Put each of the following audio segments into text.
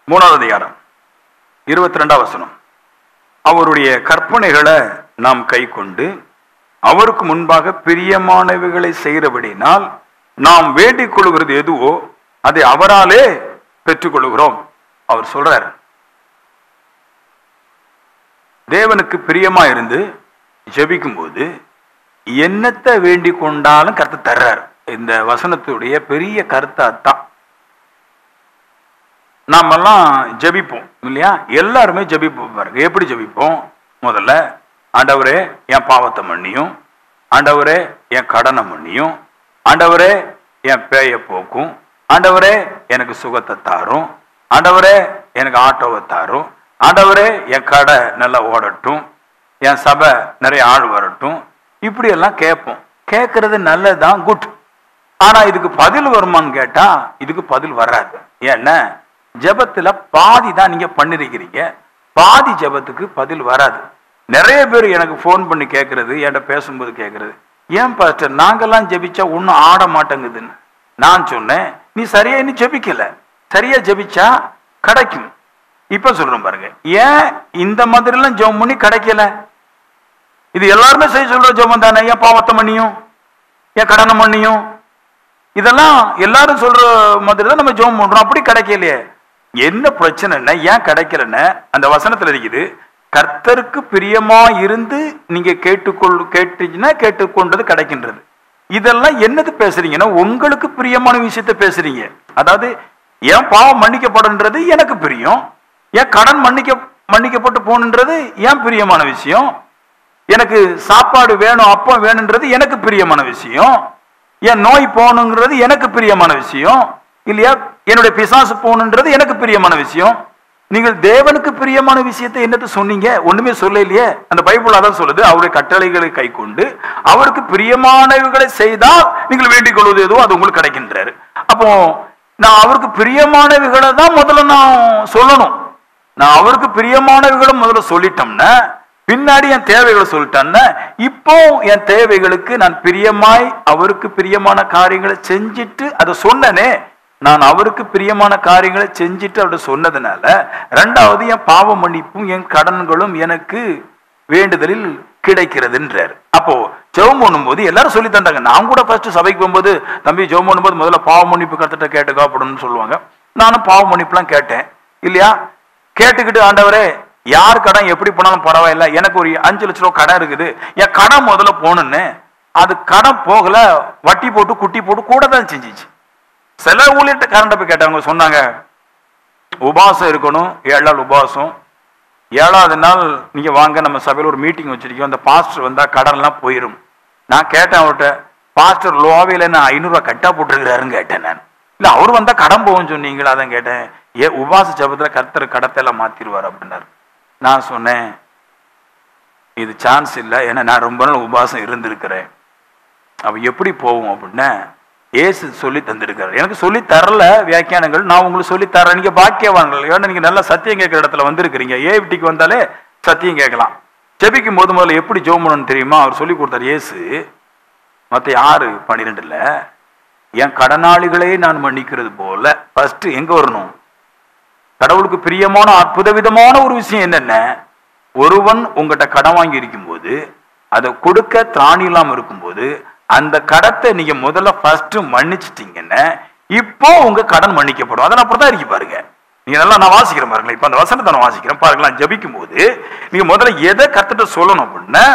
3வது அதிகாரம் 22வது வசனம். அவருடைய கற்பனைகளை நாம் கை கொண்டு அவருக்கு முன்பாக பிரியமானவைகளை செய்கிறபடினால் நாம் வேண்டிக் கொள்கிறது எதுவோ அதை அவராலே பெற்றுக்கொள்கிறோம். அவர் சொல்றார், தேவனுக்கு பிரியமா இருந்து ஜெபிக்கும் போது என்னத்தை வேண்டிக் கொண்டாலும் கருத்து தர்றார். இந்த வசனத்துடைய பெரிய கருத்து அதான். நாமெல்லாம் ஜெபிப்போம் இல்லையா? எல்லாருமே ஜெபிப்போம். பாருங்க எப்படி ஜெபிப்போம். முதல்ல, ஆண்டவரே என் பாவத்தை மன்னியும், ஆண்டவரே என் கடனை மன்னியும், ஆண்டவரே என் பேயை போக்கும், ஆண்டவரே எனக்கு சுகத்தை தாரும், ஆண்டவரே எனக்கு ஆட்டோவை தாரும், ஆண்டவரே என் கடை நல்லா ஓடட்டும், என் சபை நிறைய ஆள் வரட்டும். இப்படி எல்லாம் கேட்போம். கேட்கறது நல்லதுதான், குட். ஆனா இதுக்கு பதில் வருமானு கேட்டா இதுக்கு பதில் வராது. ஏன்னா ஜெபத்துல பாதி தான் நீங்க பண்ணிருக்கிறீங்க, பாதி ஜெபத்துக்கு பதில் வராது. நிறைய பேர் எனக்கு போன் பண்ணி கேட்கறது, என்கிட்ட பேசும்போது கேட்கறது, ஏன் பாஸ்டர் நாங்கெல்லாம் ஜெபிச்சா ஒன்னும் ஆட மாட்டேங்குதுன்னு. நான் சொன்னேன், நீ சரியா இன்னும் ஜெபிக்கல, சரியா ஜெபிச்சா கிடைக்கும். இப்ப சொல்றேன் பாருங்க, ஏன் இந்த மாதிரி எல்லாம் ஜெபம் பண்ணி கிடைக்கல? இது எல்லாருமே செய்ய சொல்ற ஜெபம் தானே. ஏன் பாவத்தை மன்னியும், ஏன் கடனை மன்னியும், இதெல்லாம் எல்லாரும் சொல்ற மாதிரி தான் நம்ம ஜெபம் பண்றோம். அப்படி கிடைக்கலையே. என்ன பிரச்சனைன்னா ஏன் கிடைக்கலன்னு அந்த வசனத்துல இருக்குது. கர்த்தருக்கு பிரியமா இருந்து நீங்க கேட்டீங்கன்னா கேட்டுக்கொண்டது கிடைக்கின்றது. இதெல்லாம் என்னது பேசுறீங்கன்னா உங்களுக்கு பிரியமான விஷயத்த பேசுறீங்க. அதாவது என் பாவம் மன்னிக்கப்படுன்றது எனக்கு பிரியம், என் கடன் மன்னிக்கப்பட்டு போகணுன்றது ஏன் பிரியமான விஷயம், எனக்கு சாப்பாடு வேணும் அப்பம் வேணுன்றது எனக்கு பிரியமான விஷயம், என் நோய் போகணுங்கிறது எனக்கு பிரியமான விஷயம் இல்லையா, என்னுடைய பிசாசு போகணுன்றது எனக்கு பிரியமான விஷயம். நீங்கள் தேவனுக்கு பிரியமான விஷயத்தை என்னது சொன்னீங்க? ஒண்ணுமே சொல்ல இல்லையே. அந்த பைபிள் அதான் சொல்லுது, அவருடைய கட்டளைகளை கை கொண்டு அவருக்கு பிரியமானவைகளை செய்தால் நீங்கள் வேண்டிக் கொள்வது எதுவோ அது உங்களுக்கு கிடைக்கின்றாரு. அப்போ நான் அவருக்கு பிரியமானவைகளை தான் முதல்ல நான் சொல்லணும். நான் அவருக்கு பிரியமானவைகளை முதல்ல சொல்லிட்டோம்னா பின்னாடி என் தேவைகளை சொல்லிட்டேன்னா இப்போ என் தேவைகளுக்கு நான் பிரியமாய் அவருக்கு பிரியமான காரியங்களை செஞ்சுட்டு அதை சொன்னனே, நான் அவருக்கு பிரியமான காரியங்களை செஞ்சுட்டு அவர்கிட்ட சொன்னதுனால ரெண்டாவது என் பாவ மன்னிப்பும் என் கடன்களும் எனக்கு வேண்டுதலில் கிடைக்கிறதுன்றார். அப்போ ஜெபம் பண்ணும்போது எல்லாரும் சொல்லி தந்தாங்க. நான் கூட ஃபர்ஸ்ட் சபைக்கு போகும்போது, தம்பி ஜெபம் பண்ணும்போது முதல்ல பாவ மன்னிப்பு கருத்துட்ட கேட்டுக்கோ அப்படின்னு சொல்லுவாங்க. நானும் பாவ மன்னிப்புலாம் கேட்டேன் இல்லையா. கேட்டுக்கிட்டு ஆண்டவரே யார் கடன் எப்படி போனாலும் பரவாயில்ல, எனக்கு ஒரு 5 லட்ச ரூபா கடன் இருக்குது, என் கடன் முதல்ல போகணுன்னு. அது கடன் போகல, வட்டி போட்டு குட்டி போட்டு கூட தான் செஞ்சிச்சு. சில ஊழியர்கிட்ட கரண்ட போய் கேட்டாங்க, சொன்னாங்க உபவாசம் இருக்கணும், 7 நாள் உபவாசம், 7வது நாள் நீங்க வாங்க நம்ம சபையில் ஒரு மீட்டிங் வச்சிருக்கோம், அந்த பாஸ்டர் வந்தா கடன்லாம் போயிடும். நான் கேட்டேன் அவர்கிட்ட, பாஸ்டர் லோவையில் நான் 500 ரூபா கட்டா போட்டுருக்கிறாருன்னு கேட்டேன். நான் இல்லை அவர் வந்தா கடன் போகும்னு சொன்னீங்களா, அதான் கேட்டேன். உபவாச ஜபத்துல கர்த்தர் கடத்தை எல்லாம் மாத்திருவார் அப்படின்னாரு. நான் சொன்னேன் இது சான்ஸ் இல்லை, ஏன்னா நான் ரொம்ப நாள் உபவாசம் இருந்திருக்கிறேன், அப்ப எப்படி போவோம் அப்படின்னா ஏசு சொல்லி தந்திருக்காரு. எனக்கு சொல்லி தரல வியாக்கியானங்கள், நான் உங்களுக்கு சொல்லி தரேன், நீங்க பாக்கியவான்கள். ஏன்னா நீங்க நல்லா சத்தியம் கேட்கிற இடத்துல வந்திருக்கிறீங்க. ஏவிட்டிக்கு வந்தாலே சத்தியம் கேட்கலாம். ஜெபிக்கும் போது முதல்ல எப்படி ஜெபம் பண்ணணும்னு தெரியுமா? அவர் சொல்லி கொடுத்தார் இயேசு. மத்தேயு 6:12 என் கடனாளிகளை நான் மன்னிக்கிறது போல. ஃபர்ஸ்ட் எங்க வரணும்? கடவுளுக்கு பிரியமான அற்புத விதமான ஒரு விஷயம் என்னென்ன, ஒருவன் உங்ககிட்ட கடன் வாங்கி இருக்கும் போது அதை கொடுக்க திராணி இல்லாம இருக்கும்போது அந்த கடத்தை நீங்க முதல்ல ஃபர்ஸ்ட் மன்னிச்சிட்டீங்கன்னா இப்போ உங்க கடன் மன்னிக்கப்படும். அதெல்லாம் அப்படிதான் இருக்கு பாருங்க. நீங்க நல்லா நான் வாசிக்கிறேன் பாருங்களேன். இப்ப அந்த வசனத்தை நான் வாசிக்கிறேன் பாருங்களேன். ஜபிக்கும் போது நீங்க முதல்ல எதை கத்துட்டு சொல்லணும் அப்படின்னா,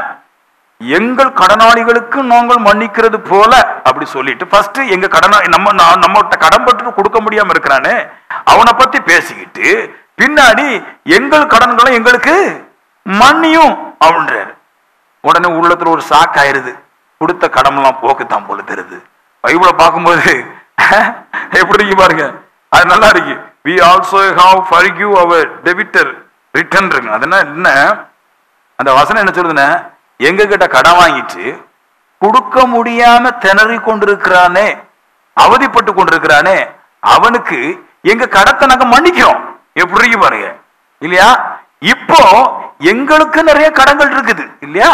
எங்கள் கடனாளிகளுக்கு நாங்கள் மன்னிக்கிறது போல அப்படி சொல்லிட்டு ஃபர்ஸ்ட் எங்க கடனாளி நம்மகிட்ட கடன் பட்டு கொடுக்க முடியாம இருக்கிறானே அவனை பத்தி பேசிக்கிட்டு பின்னாடி எங்கள் கடன்களை எங்களுக்கு மன்னியும் அப்படின்றாரு. உடனே உள்ளத்துல ஒரு ஷாக் ஆயிருது. கொடுத்த கடமெல்லாம் போக்குத்தான் போல தெரியுது. பைபிளை பார்க்கும்போது எப்படி இருக்கு பாருங்க, அது நல்லா இருக்கு. we also have forgive our debitor return. அதனால என்ன அந்த வசனம் என்ன சொல்லுதுன்னா, எங்க கிட்ட கடன் வாங்கிட்டு கொடுக்க முடியாம திணறி கொண்டிருக்கிறானே, அவதிப்பட்டு கொண்டிருக்கிறானே, அவனுக்கு எங்க கடத்தை நாங்க மன்னிக்கிறோம். எப்படி இருக்கு பாருங்க இல்லையா. இப்போ எங்களுக்கு நிறைய கடன்கள் இருக்குது இல்லையா.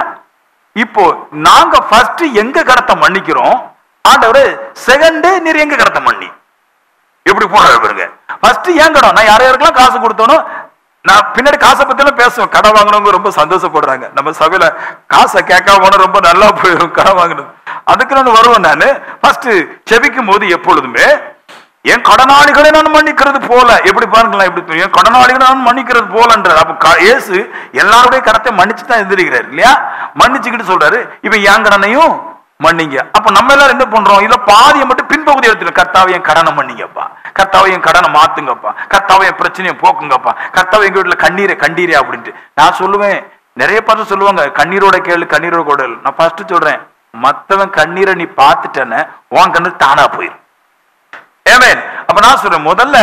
இப்போ நாங்க ஃபர்ஸ்ட் எங்க கடத்தை மன்னிக்கிறோம், ஆண்டவரே செகண்ட் நீர் எங்க கடத்தை மன்னி. எப்படி எப்படி போடுறாரு பாருங்க. ஃபர்ஸ்ட் ஏன் கடன், நான் யாரையாருக்கெல்லாம் காசு கொடுத்தோனோ, நான் பின்னாடி காசை பத்தியெல்லாம் பேசுவேன். கடன் வாங்கினவங்க ரொம்ப சந்தோஷப்படுறாங்க. நம்ம சபையில காசை கேட்காம போனா ரொம்ப நல்லா போயிடும் கடன் வாங்கினது. அதுக்கு நான் வருவேன். நான் ஃபர்ஸ்ட் செபிக்கும் போது எப்பொழுதுமே என் கடனாளிகளை நான் மன்னிக்கிறது போல, எப்படி பாருங்களேன், எப்படி என் கடனாளிகளை நான் மன்னிக்கிறது போலன்றார். அப்ப இயேசு எல்லாருடைய கடத்தை மன்னிச்சு தான் எந்திரிக்கிறாரு இல்லையா? மன்னிச்சுக்கிட்டு சொல்றாரு, இப்ப என் கடனையும் மன்னிங்க. அப்ப நம்ம எல்லாரும் என்ன பண்றோம், இல்ல பாதியை மட்டும் பின்பகுதி எடுத்துடும். கர்த்தாவை என் கடனை மன்னிங்கப்பா, கர்த்தாவை என் கடனை மாத்துங்கப்பா, கர்த்தாவை என் பிரச்சனையை போக்குங்கப்பா, கர்த்தாவை எங்க வீட்டுல கண்ணீரே அப்படின்ட்டு நான் சொல்லுவேன். நிறைய பேர் சொல்லுவாங்க கண்ணீரோட கேளு கண்ணீரோட கோடல். நான் ஃபர்ஸ்ட் சொல்றேன், மத்தவன் கண்ணீரை நீ பார்த்துட்டேன்னு உன் கண்ணு தானா போயிடும். ஆமென். அப்ப நான் சொல்றேன், முதல்ல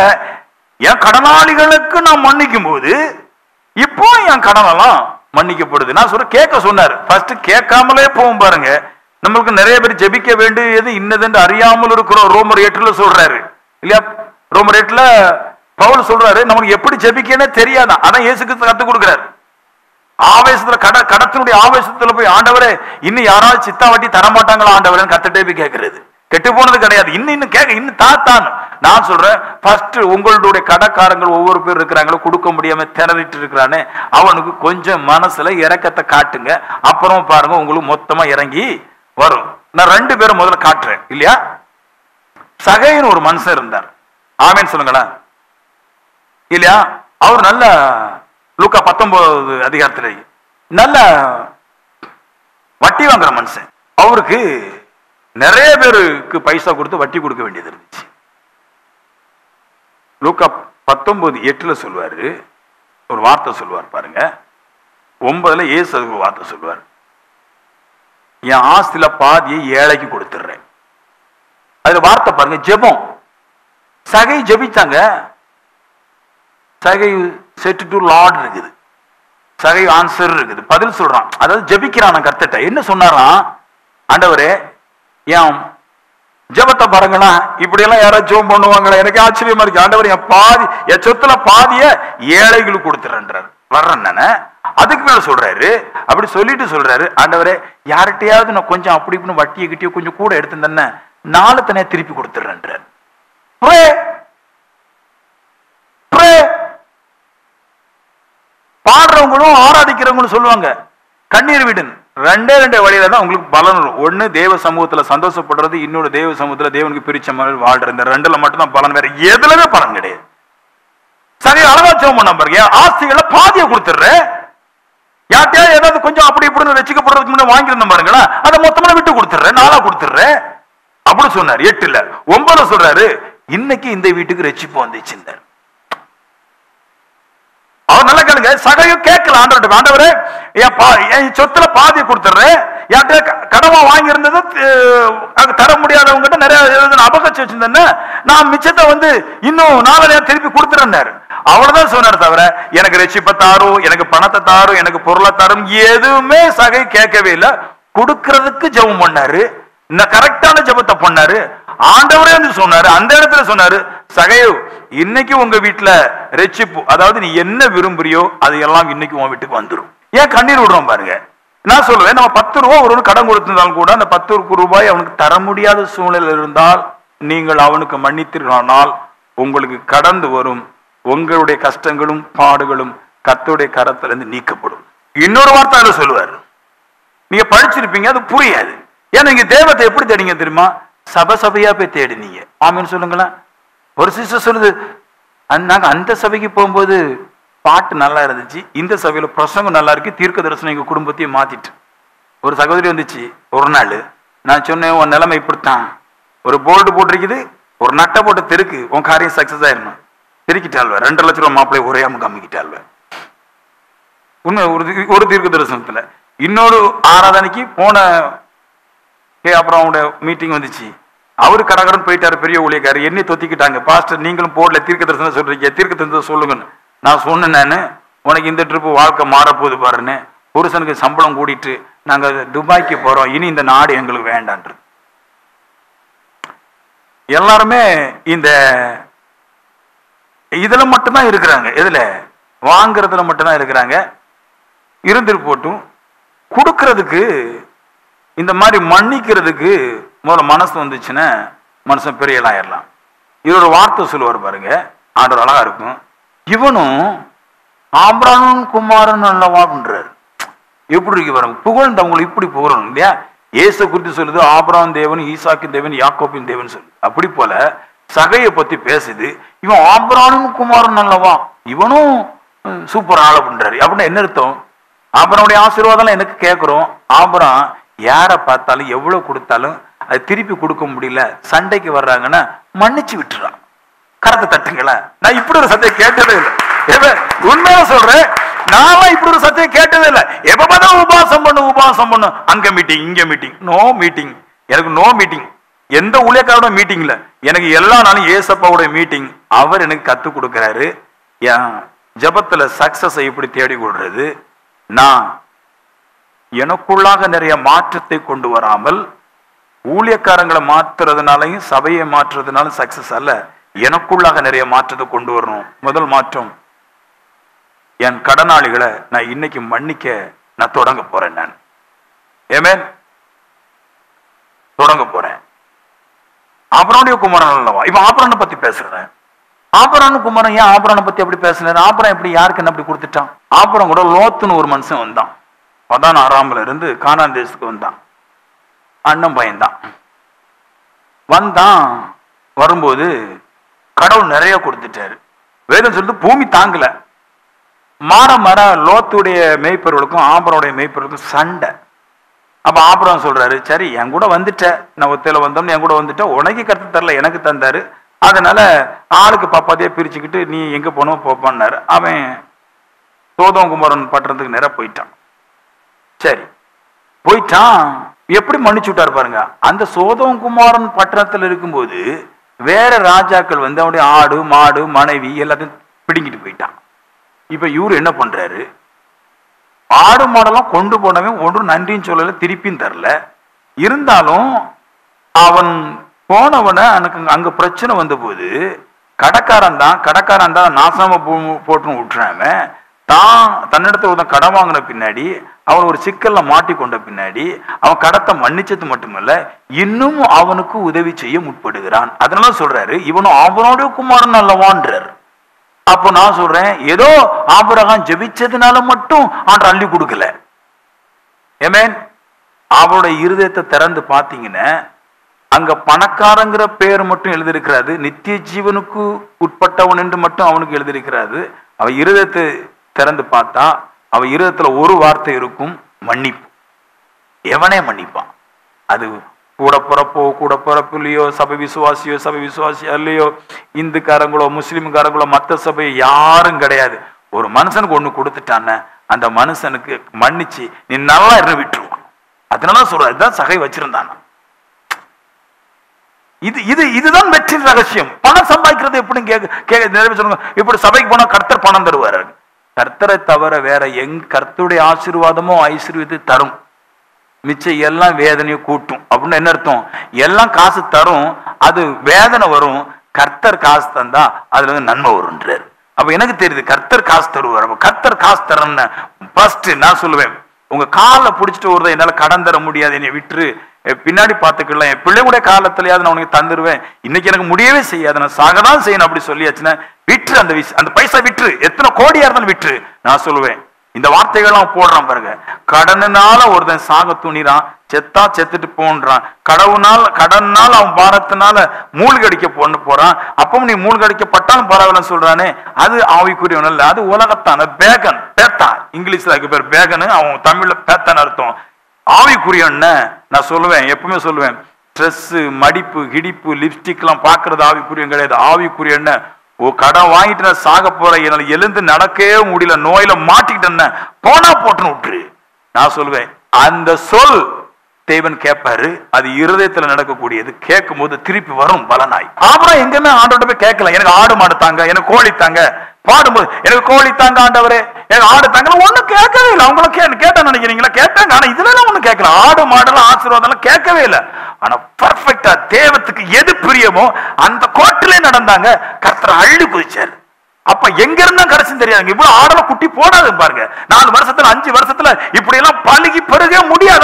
என் கடனாளிகளுக்கு நான் மன்னிக்கும் போது இப்போ என் கடன் எல்லாம் மன்னிக்கப்படுது. நான் சொல்றேன், கேட்க சொன்னாரு. ஃபர்ஸ்ட் கேட்காமலே போகும் பாருங்க. நம்மளுக்கு நிறைய பேர் ஜெபிக்க வேண்டியது இன்னதென்று அறியாமல் இருக்கிறோம். ரோமர் 8 சொல்றாரு இல்லையா? ரோமர் 8 பவுல் சொல்றாரு, நமக்கு எப்படி ஜெபிக்கனே தெரியாதான். அதான் இயேசு கிறிஸ்து கத்துக் கொடுக்கிறாரு. ஆவேசத்துல கடத்தினுடைய ஆவேசத்துல போய், ஆண்டவரே இன்னும் யாராவது சித்தா வட்டி தரமாட்டாங்களா ஆண்டவரேன்னு கத்துட்டே போய் கேட்கறது. கெட்டு போனது கிடையாது. இன்னும் கேட்க இன்னும் தாத்தான். நான் சொல்றேன், ஃபர்ஸ்ட் உங்களுடைய கடைக்காரங்கள் ஒவ்வொரு பேர் இருக்கிறாங்களோ, கொடுக்க முடியாம திணறிட்டு இருக்கிறானே, அவனுக்கு கொஞ்சம் மனசுல இறக்கத்தை காட்டுங்க. அப்புறம் பாருங்க உங்களுக்கு மொத்தமா இறங்கி வரும். நான் 2 பேரும் முதல்ல காட்டுறேன் இல்லையா? சகைன்னு ஒரு மனுஷன் இருந்தார். ஆமேன்னு சொல்லுங்களேன் இல்லையா? அவர் நல்ல லூக்கா 19 அதிகாரத்துல நல்ல வட்டி வாங்குற மனுஷன். அவருக்கு நிறைய பேருக்கு பைசா கொடுத்து வட்டி கொடுக்க வேண்டியது இருந்துச்சு. லூக்கா 19:8 சொல்வாரு, ஒரு வார்த்தை சொல்வார் பாருங்க. 9 இயேசு ஒரு வார்த்தை சொல்வார், என் ஆஸ்தில பாதியை ஏழைக்கு கொடுத்துடுறேன். அதுல வார்த்தை பாருங்க, ஜெபம். சகை ஜெபித்தாங்க. சகை செட் டு லார்ட் இருக்குது, சகை ஆன்சர் இருக்குது, பதில் சொல்றான். அதாவது ஜெபிக்கிறான் கர்த்தட்ட. என்ன சொன்னாராம், ஆண்டவரே என் ஜெபத்தை பாருங்களா, இப்படி எல்லாம் யாராவது ஜெபம் பண்ணுவாங்களா? எனக்கு ஆச்சரியமா இருக்கு. ஆண்டவர் என் சொத்துல பாதிய ஏழைகளுக்கு கொடுத்துறேன்றார். வர்றேன். அதுக்கு மேல சொல்றாரு, அப்படி சொல்லிட்டு சொல்றாரு, ஆண்டவரே யார்கிட்டயாவது நான் கொஞ்சம் அப்படி இப்படின்னு வட்டியை கிட்டியோ கொஞ்சம் கூட எடுத்துட்டேன்னு 4 தனியா திருப்பி கொடுத்துறேன்றார். பாடுறவங்களும் ஆராதிக்கிறவங்களும் சொல்லுவாங்க கண்ணீர் விடுன்னு. 2 வழியில தான் உங்களுக்கு பலன் வரும். ஒண்ணு தேவ சமூகத்துல சந்தோஷப்படுறது, இன்னொரு தேவ சமூகத்துல தேவனுக்கு பிரிச்ச மாதிரி வாழ்றது. இந்த 2ல மட்டும்தான் பலன், வேற எதுலவே பலன் கிடையாது. சரி, அழகா ஜெபம் பண்ண பாருங்க, ஆஸ்திகளை பாதியை கொடுத்துடுறேன். யார்ட்டையா ஏதாவது கொஞ்சம் அப்படி இப்படின்னு ரசிக்கப்படுறதுக்கு முன்னாடி வாங்கியிருந்தோம் பாருங்களா, அதை மொத்தமா விட்டு கொடுத்துடுறேன், 4 கொடுத்துடுறேன் அப்படி சொன்னார். 8 9 சொல்றாரு, இன்னைக்கு இந்த வீட்டுக்கு ரட்சிப்பு வந்துச்சு. அவர் நல்ல கேளுங்க, சகையும் கேட்கல ஆண்டவர்கிட்ட, ஆண்டவரே என் சொத்துல பாதியை கொடுத்துடுறேன், யார்கிட்ட கடமா வாங்கி இருந்தது தர முடியாதவங்க நிறைய அபகச்சு வச்சிருந்தேன்னு நான் மிச்சத்தை இன்னும் 4 திருப்பி கொடுத்துறேன்னாரு. அவ்வளவுதான் சொன்னார். தவிர எனக்கு ரட்சிப்பை தாரும், எனக்கு பணத்தை தாரும், எனக்கு பொருளை தாரும் எதுவுமே சகை கேட்கவே இல்லை. கொடுக்கறதுக்கு ஜெபம் பண்ணாரு, கரெக்டான ஜெபத்தை பண்ணாரு. ஆண்டவரே சொன்னாரு, அந்த இடத்துல சொன்னாரு, சகையோ இன்னைக்கு உங்க வீட்டுல ரட்சிப்பு, அதாவது நீ என்ன விரும்புறியோ அது எல்லாம் இன்னைக்கு உன் வீட்டுக்கு வந்துடும். ஏன் கண்ணீர் விடுறோம் பாருங்க. நான் சொல்லுவேன், நம்ம 10 ரூபா ஒரு கடன் கொடுத்திருந்தாலும் கூட அந்த 10 ரூபாய் அவனுக்கு தர முடியாத சூழ்நிலை இருந்தால் நீங்கள் அவனுக்கு மன்னித்தீர்களானால் உங்களுக்கு கடந்து வரும் உங்களுடைய கஷ்டங்களும் பாடுகளும் கர்த்தருடைய கரத்திலிருந்து நீக்கப்படும். இன்னொரு வார்த்தை அதுல சொல்லுவார், நீங்க படிச்சிருப்பீங்க, அது புரியாது. ஏன்னா நீங்க தேவத்தை எப்படி தேடிங்க தெரியுமா? சபையா போய் தேடினீங்க. ஆமீன் சொல்லுங்களேன். ஒரு சிஸ்டர் சொல்லுது, நாங்க அந்த சபைக்கு போகும்போது பாட்டு நல்லா இருந்துச்சு, இந்த சபையில பிரசங்கம் நல்லா இருக்கு, தீர்க்க தரிசனம் எங்க குடும்பத்தையும் மாத்திட்டு. ஒரு சகோதரி வந்துச்சு ஒரு நாள், நான் சொன்னேன் உன் நிலைமை இப்படித்தான், ஒரு போல்டு போட்டிருக்குது, ஒரு நட்டை போட்டு தெருக்கு, உன் காரியம் சக்சஸ் ஆயிடணும். திருக்கிட்டாள்வ 2 லட்சம் ரூபாய் மாப்பிள்ளை ஒரே கம்மிக்கிட்டாள்வ. உண்மை ஒரு தீர்க்க தரிசனத்துல. இன்னொரு ஆராதனைக்கு போன அப்புறம் அவங்களோட மீட்டிங் வந்துச்சு, அவரு கடகடன் போயிட்டாரு, பெரிய ஊழியக்காரு. என்னை தொத்திக்கிட்டாங்க, பாஸ்டர் நீங்களும் போர்ட்ல தீர்க்க தரிசனம் சொல்றீங்க, தீர்க்க தரிசனம் சொல்லுங்கன்னு. நான் சொன்னேன், நான் உனக்கு இந்த ட்ரிப்பு வாழ்க்கை மாறப்போகுது பாருன்னு, புருஷனுக்கு சம்பளம் கூட்டிட்டு நாங்க துபாய்க்கு போறோம், இனி இந்த நாடு எங்களுக்கு வேண்டான்றது. எல்லாருமே இந்த இதுல மட்டும்தான் இருக்கிறாங்க, எதுல வாங்குறதுல மட்டும்தான் இருக்கிறாங்க. இருந்துட்டு போட்டும், கொடுக்கறதுக்கு இந்த மாதிரி மன்னிக்கிறதுக்கு முதல்ல மனசு வந்துச்சுன்னா மனுஷன் பெரிய ஆயிடலாம். இது ஒரு வார்த்தை சொல்லுவார் பாருங்க, ஆண்டவர் அழகா இருக்கும். இவனும் ஆபிரகாம் குமாரன் அல்லவா அப்படின்றாரு. எப்படி இருக்கு பாருங்க, புகழ்ந்தவங்களை இப்படி புகழணும் இல்லையா? இயேசு குறித்து சொல்லுது ஆபிரகாம் தேவன், ஈசாக்கின் தேவன், யாக்கோபின் தேவன் சொல்லுது. அப்படி போல சகையை பத்தி பேசுது, இவன் ஆபிரகாம் குமாரன் அல்லவா, இவனும் சூப்பர் ஆள் அப்படின்றாரு. அப்படின்னா என்ன அர்த்தம்? ஆபிரகாமுடைய ஆசீர்வாதம் எனக்கு கேட்கிறோம். ஆபிரகாம் யாரை பார்த்தாலும் எவ்வளவு கொடுத்தாலும் அது திருப்பி கொடுக்க முடியல, சண்டைக்கு வர்றாங்கன்னா மன்னிச்சு விட்டுறான். கரத்தை தட்டுங்களேன். நான் இப்படி ஒரு சத்தியம் கேட்டதே இல்லை. உண்மையா சொல்றேன், நான் இப்படி ஒரு சத்தியம் கேட்டதே இல்லை. எப்ப பார்த்தா உபாசம் பண்ணு, அங்க மீட்டிங் இங்க மீட்டிங், நோ மீட்டிங். எனக்கு நோ மீட்டிங், எந்த ஊழியக்காரோட மீட்டிங் இல்ல, எனக்கு எல்லா நாளும் ஏசப்பாவோட மீட்டிங். அவர் எனக்கு கத்து கொடுக்கிறாரு என் ஜபத்துல சக்சஸ் எப்படி தேடி கொடுறது. நான் எனக்குள்ளாக நிறைய மாற்றத்தை கொண்டு வராமல் ஊழியக்காரங்களை மாற்றுறதுனாலையும் சபையை மாற்றுறதுனாலும் சக்சஸ் அல்ல, எனக்குள்ளாக நிறைய மாற்றத்தை கொண்டு வரணும். முதல் மாற்றம், என் கடனாளிகளை நான் இன்னைக்கு மன்னிக்க நான் தொடங்க போறேன். நான் ஏமேன் தொடங்க போறேன். ஆபிரகாமுடைய குமாரன் அல்லவா, இப்ப ஆபிரகாமை பத்தி பேசுறேன். ஆபிரகாம் குமாரன் ஏன் ஆபிரகாமை பத்தி அப்படி பேசுறாரு? ஆபிரகாம் எப்படி யாருக்கு என்ன அப்படி கொடுத்துட்டான்? ஆபிரகாம் கூட லோத்துன்னு ஒரு மனுஷன் வந்தான், பதான் ஆறாம்ல இருந்து கானான் தேசத்துக்கு வந்தான். அண்ணன் பையன்தான் வந்தான். வரும்போது கடவுள் நிறைய கொடுத்துட்டாரு. வேதம் சொல்லுது பூமி தாங்கல. மாற லோத்துடைய மேய்ப்பர்களுக்கும் ஆபிரகாமுடைய மேய்ப்பர்களுக்கும் சண்டை. அப்ப ஆபிரகாம் சொல்றாரு, சரி என் கூட வந்துட்ட, நான் ஒத்தையில வந்தோம்னு என் கூட வந்துட்ட, உனக்கு கருத்து தரல எனக்கு தந்தாரு, அதனால ஆளுக்கு பாப்பாதையே பிரிச்சுக்கிட்டு நீ எங்க போனோம் போப்பான்னாரு. அவன் சோதோம் குமாரன் பட்டணத்துக்கு நேரம் போயிட்டான். சரி போயிட்டான், எப்படி மன்னிச்சு விட்டாரு பாருங்க. அந்த சோதோம் குமாரன் பட்டணத்துல இருக்கும்போது வேற ராஜாக்கள் வந்து அவனுடைய ஆடு மாடு மனைவி எல்லாத்தையும் பிடிங்கிட்டு போயிட்டான். இப்ப இவரு என்ன பண்றாரு, ஆடு மாடெல்லாம் கொண்டு போனவன் ஒன்றும் நன்றின்னு சொல்லல, திருப்பியும் தரல. இருந்தாலும் அவன் போனவன அங்க பிரச்சனை வந்த போது கடைக்காரன் தான் நாசாம போட்டுன்னு விட்டுறாம தான் தன்னிடத்துல ஒருத்தன் கடன் வாங்கின பின்னாடி அவன் ஒரு சிக்கல்ல மாட்டி கொண்ட பின்னாடி அவன் கடத்தை மன்னிச்சது மட்டுமல்ல இன்னும் அவனுக்கு உதவி செய்ய முற்படுகிறான். அதனால சொல்றாரு இவனும் அவனுடைய குமாரன் அல்லவான்றார். அப்போ நான் சொல்றேன், ஏதோ ஆபிரகாம் ஜெபிச்சதுனால மட்டும் ஆண்டவர் அள்ளி கொடுக்கல. ஆமென். அவனுடைய இருதயத்தை திறந்து பார்த்தீங்கன்னா அங்க பணக்காரங்கிற பேர் மட்டும் எழுதியிருக்கிறாரு, நித்திய ஜீவனுக்கு உட்பட்டவன் என்று மட்டும் அவனுக்கு எழுதியிருக்கிறாரு. அவன் இருதயத்தை திறந்து பார்த்தா அவன் இருதயத்துல ஒரு வார்த்தை இருக்கும், மன்னிப்பு. எவனே மன்னிப்பான். அது கூட பிறப்பில்லையோ சபை விசுவாசி இல்லையோ இந்துக்காரங்களோ முஸ்லிம்காரங்களோ மற்ற சபை யாரும் கிடையாது. ஒரு மனுஷனுக்கு ஒண்ணு கொடுத்துட்டான அந்த மனுஷனுக்கு மன்னிச்சு நீ நல்லா இருந்து விட்டுருவான். அதனால சொல்ற இதுதான் சகை வச்சிருந்தான. இதுதான் வெற்றி ரகசியம். பணம் சம்பாதிக்கிறது எப்படி நிறைய சொல்லுங்க, இப்படி சபைக்கு போனா கர்த்தர் பணம் தருவாரு. கர்த்தரை தவிர வேற கர்த்தருடைய ஆசீர்வாதமோ ஐஸ்வர்யத்தை தரும், மிச்சம் எல்லாம் வேதனையை கூட்டும். அப்படின்னு என்ன அர்த்தம்? எல்லாம் காசு தரும், அது வேதனை வரும். கர்த்தர் காசு தந்தா அதுல இருந்து நன்மை வரும்ன்றாரு. அப்ப எனக்கு தெரியுது கர்த்தர் காசு தருவார். அப்ப கர்த்தர் காசு தரன்னு ஃபர்ஸ்ட் நான் சொல்லுவேன், உங்க காலை பிடிச்சிட்டு வருத என்னால கடன் தர முடியாது, என்னை விட்டுரு, பின்னாடி பார்த்துக்கலாம், என் பிள்ளைங்களுடைய காலத்திலேயாவது நான் உனக்கு தந்துருவேன், இன்னைக்கு எனக்கு முடியவே செய்யாது, நான் சாகதான் செய்யணும் அப்படி சொல்லியாச்சுன்னா விட்டுரு, அந்த பைசா விட்டுரு, எத்தனை கோடியா இருந்தாலும் விட்டுரு. நான் சொல்லுவேன் இந்த வார்த்தைகள்லாம் போடுறான் பாருங்க. கடனால ஒருத்தன் சாக துணிறான், செத்தா செத்துட்டு போன்றான். கடனால் அவன் பாரத்தினால மூழ்கடிக்க போறான். அப்பவும் நீ மூழ்கடிக்கப்பட்டாலும் பரவாயில்லன்னு சொல்றானே, அது ஆவிக்குரியவன் அல்ல, அது உலகத்தான். பேகன், பேத்தா, இங்கிலீஷ்ல அதுக்கு பேர் பேகனு, அவன் தமிழ்ல பேத்தன் அர்த்தம். ஆவிக்குரியவன் நான் சொல்லுவேன், எப்பவுமே சொல்லுவேன், ட்ரெஸ் மடிப்பு கிடிப்பு லிப்ஸ்டிக் எல்லாம் பாக்குறது ஆவிக்குரியன் கிடையாது. ஆவிக்குரியன் கடன் வாங்கிட்டு நான் சாக போறேன், என்னால எழுந்து நடக்கவே முடியல, நோயில மாட்டிக்கிட்டேன்னு போனா போட்டுன்னு விட்டுரு. நான் சொல்லுவேன் அந்த சொல் தேவன் கேட்பாரு, அது இருதயத்துல நடக்கக்கூடியது. கேட்கும் போது திருப்பி வரும் பலனாய். அப்புறம் எங்கன்னு ஆண்டவர்கிட்ட போய் கேட்கல, எனக்கு ஆடு மாடு தாங்க, எனக்கு கோழி தாங்க, பாடும்போது எனக்கு கோழி தாங்க ஆண்டவரே, எனக்கு ஆடு தாங்க, ஒன்னும் கேட்கவே இல்லை. அவங்களும் கேட்டா நினைக்கிறீங்களா? கேட்டாங்க, ஆனா இதுல எல்லாம் ஒண்ணு கேட்கல. ஆடு மாடெல்லாம் ஆசீர்வாதம் எல்லாம் கேட்கவே இல்லை. ஆனா பர்ஃபெக்டா தேவத்துக்கு எது பிரியமோ அந்த கோட்டிலே நடந்தாங்க. கர்த்தர் அள்ளி குதிச்சாரு. அப்ப எங்க இருந்தா கடைசி தெரியாது. இவ்வளவு ஆடல குட்டி போடாது பாருங்க. 4 வருஷத்துல 5 வருஷத்துல இப்படி எல்லாம் பழுகி பெருக முடியாத,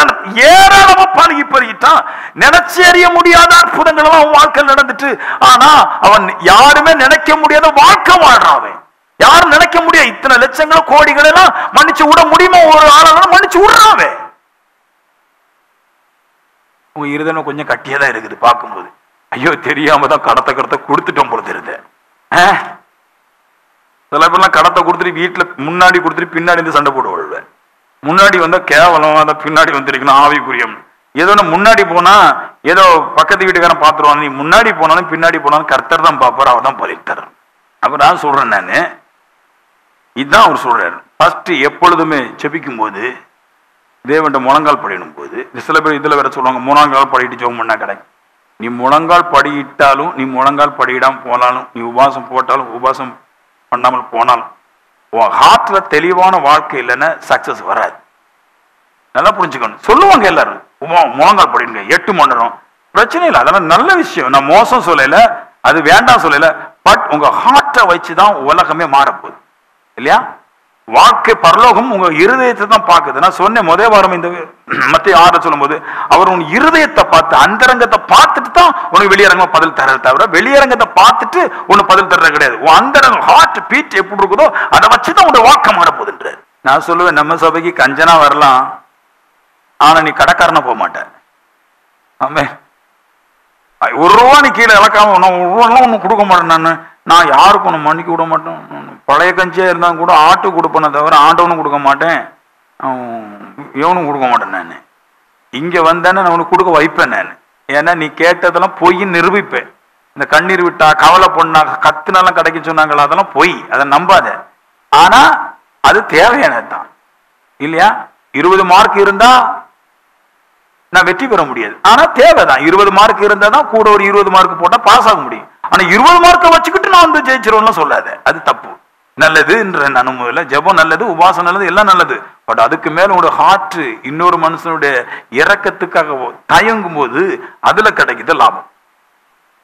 ஏராளமா பழுகி பெருகிட்டான். நினைச்சு அறிய முடியாத அற்புதங்கள் எல்லாம் வாழ்க்கை நடந்துட்டு, ஆனா அவன் யாருமே நினைக்க முடியாத வாழ்க்கை வாழ்றான். யாரும் நினைக்க முடியாது. இத்தனை லட்சங்களும் கோடிகள் எல்லாம் மன்னிச்சு விட முடியுமா? ஒரு ஆளெல்லாம் மன்னிச்சு விடுறாவே. உங்க இருதயம் கொஞ்சம் கட்டியதான் இருக்குது பார்க்கும்போது. ஐயோ தெரியாம தான் கடத்தை கொடுத்துட்டோம் பொழுது இருந்த. சில பேர்லாம் கடத்தை கொடுத்துட்டு வீட்டுல முன்னாடி கொடுத்துட்டு பின்னாடி இருந்து சண்டை போடுவாள். முன்னாடி வந்தா கேவலம், அதை பின்னாடி வந்துருக்கணும் ஆவிக்குரியம். ஏதோ முன்னாடி போனா ஏதோ பக்கத்து வீட்டுக்காரன் பாத்துருவான். நீ முன்னாடி போனாலும் பின்னாடி போனாலும் கர்த்தர் தான் பார்ப்பார், அவர் தான் பலித்தார். அப்ப நான் சொல்றேன், நானு இதுதான் அவர் சொல்றாரு. ஃபர்ஸ்ட் எப்பொழுதுமே செபிக்கும் போது தேவன்ட முழங்கால் படிடும் போது, சில பேர் இதுல வேற சொல்லுவாங்க முழங்கால் படிட்டு ஜெபம் பண்ணா கிடைக்கும். நீ முழங்கால் படியிட்டாலும், நீ முழங்கால் படியிடாம போனாலும், நீ உபாசம் போட்டாலும் உபாசம் பண்ணாமல் போனாலும், உன் ஹார்ட்ல தெளிவான வாழ்க்கை இல்லைன்னா சக்சஸ் வராது. நல்லா புரிஞ்சுக்கணும். சொல்லுவாங்க எல்லாரும் முழங்கால் படிங்க 8 மணி நேரம், பிரச்சனை இல்லை, அதெல்லாம் நல்ல விஷயம். நான் மோசம் சொல்லல, அது வேண்டாம் சொல்லல. பட் உங்க ஹார்ட்டை வச்சுதான் உலகமே மாறப்போகுது இல்லையா? வாழ்க்கை பரலோகம் உங்க இருதயத்தை தான் பார்க்குது. நான் சொன்னேன் முதல் வாரம் இந்த மத்திய 6 சொல்லும் போது, அவர் உன் இருதயத்தை பார்த்து அந்தரங்கத்தை பார்த்துட்டு தான் உனக்கு வெளியரங்கமா பதில் தர தவிர, வெளியரங்கத்தை பார்த்துட்டு உனக்கு பதில் தர்றது கிடையாது. உன் அந்தரங்க ஹார்ட் பீட் எப்படி இருக்குதோ அதை வச்சுதான் உன்னோட வாழ்க்கை மாறப்போகுதுன்ற. நான் சொல்லுவேன், நம்ம சபைக்கு கஞ்சனா வரலாம், ஆனா நீ கடைக்காரனா போக மாட்டேன். ஆமே, 1 ரூபா நீ கீழே இழக்காம 1 ரூபாலாம் ஒன்னும் கொடுக்க மாட்டேன். நான் யாருக்கும் ஒன்று மன்னிக்க விட மாட்டேன். பழைய கஞ்சியா இருந்தாலும் கூட ஆட்டு கொடுப்பேனே தவிர ஆண்டவனும் கொடுக்க மாட்டேன், எவனும் கொடுக்க மாட்டேன். நான் இங்க வந்தேன்னு நான் உனக்கு கொடுக்க வைப்பேன். நான் ஏன்னா நீ கேட்டதெல்லாம் பொய்ன்னு நிரூபிப்பேன். இந்த கண்ணீர் விட்டா கவலை பொண்ணா கத்துனாலும் கிடைக்க சொன்னாங்களா, அதெல்லாம் பொய், அதை நம்பாத. ஆனா அது தேவையானதுதான் இல்லையா? 20 மார்க் இருந்தா நான் வெற்றி பெற முடியாது, ஆனா தேவைதான். 20 மார்க் இருந்தா தான் கூட ஒரு 20 மார்க் போட்டா பாஸ் ஆக முடியும். ஆனா 20 மார்க்கை வச்சுக்கிட்டு நான் வந்து ஜெயிச்சிருவேன் சொல்லாத, அது தப்பு. நல்லதுன்ற அனுபவம், ஜெபம் நல்லது, உபாசம் நல்லது, எல்லாம் நல்லது. பட் அதுக்கு மேல உங்களோட ஹார்ட் இன்னொரு மனுஷனுடைய இறக்கத்துக்காக தயங்கும் போது அதுல கிடைக்குது லாபம்.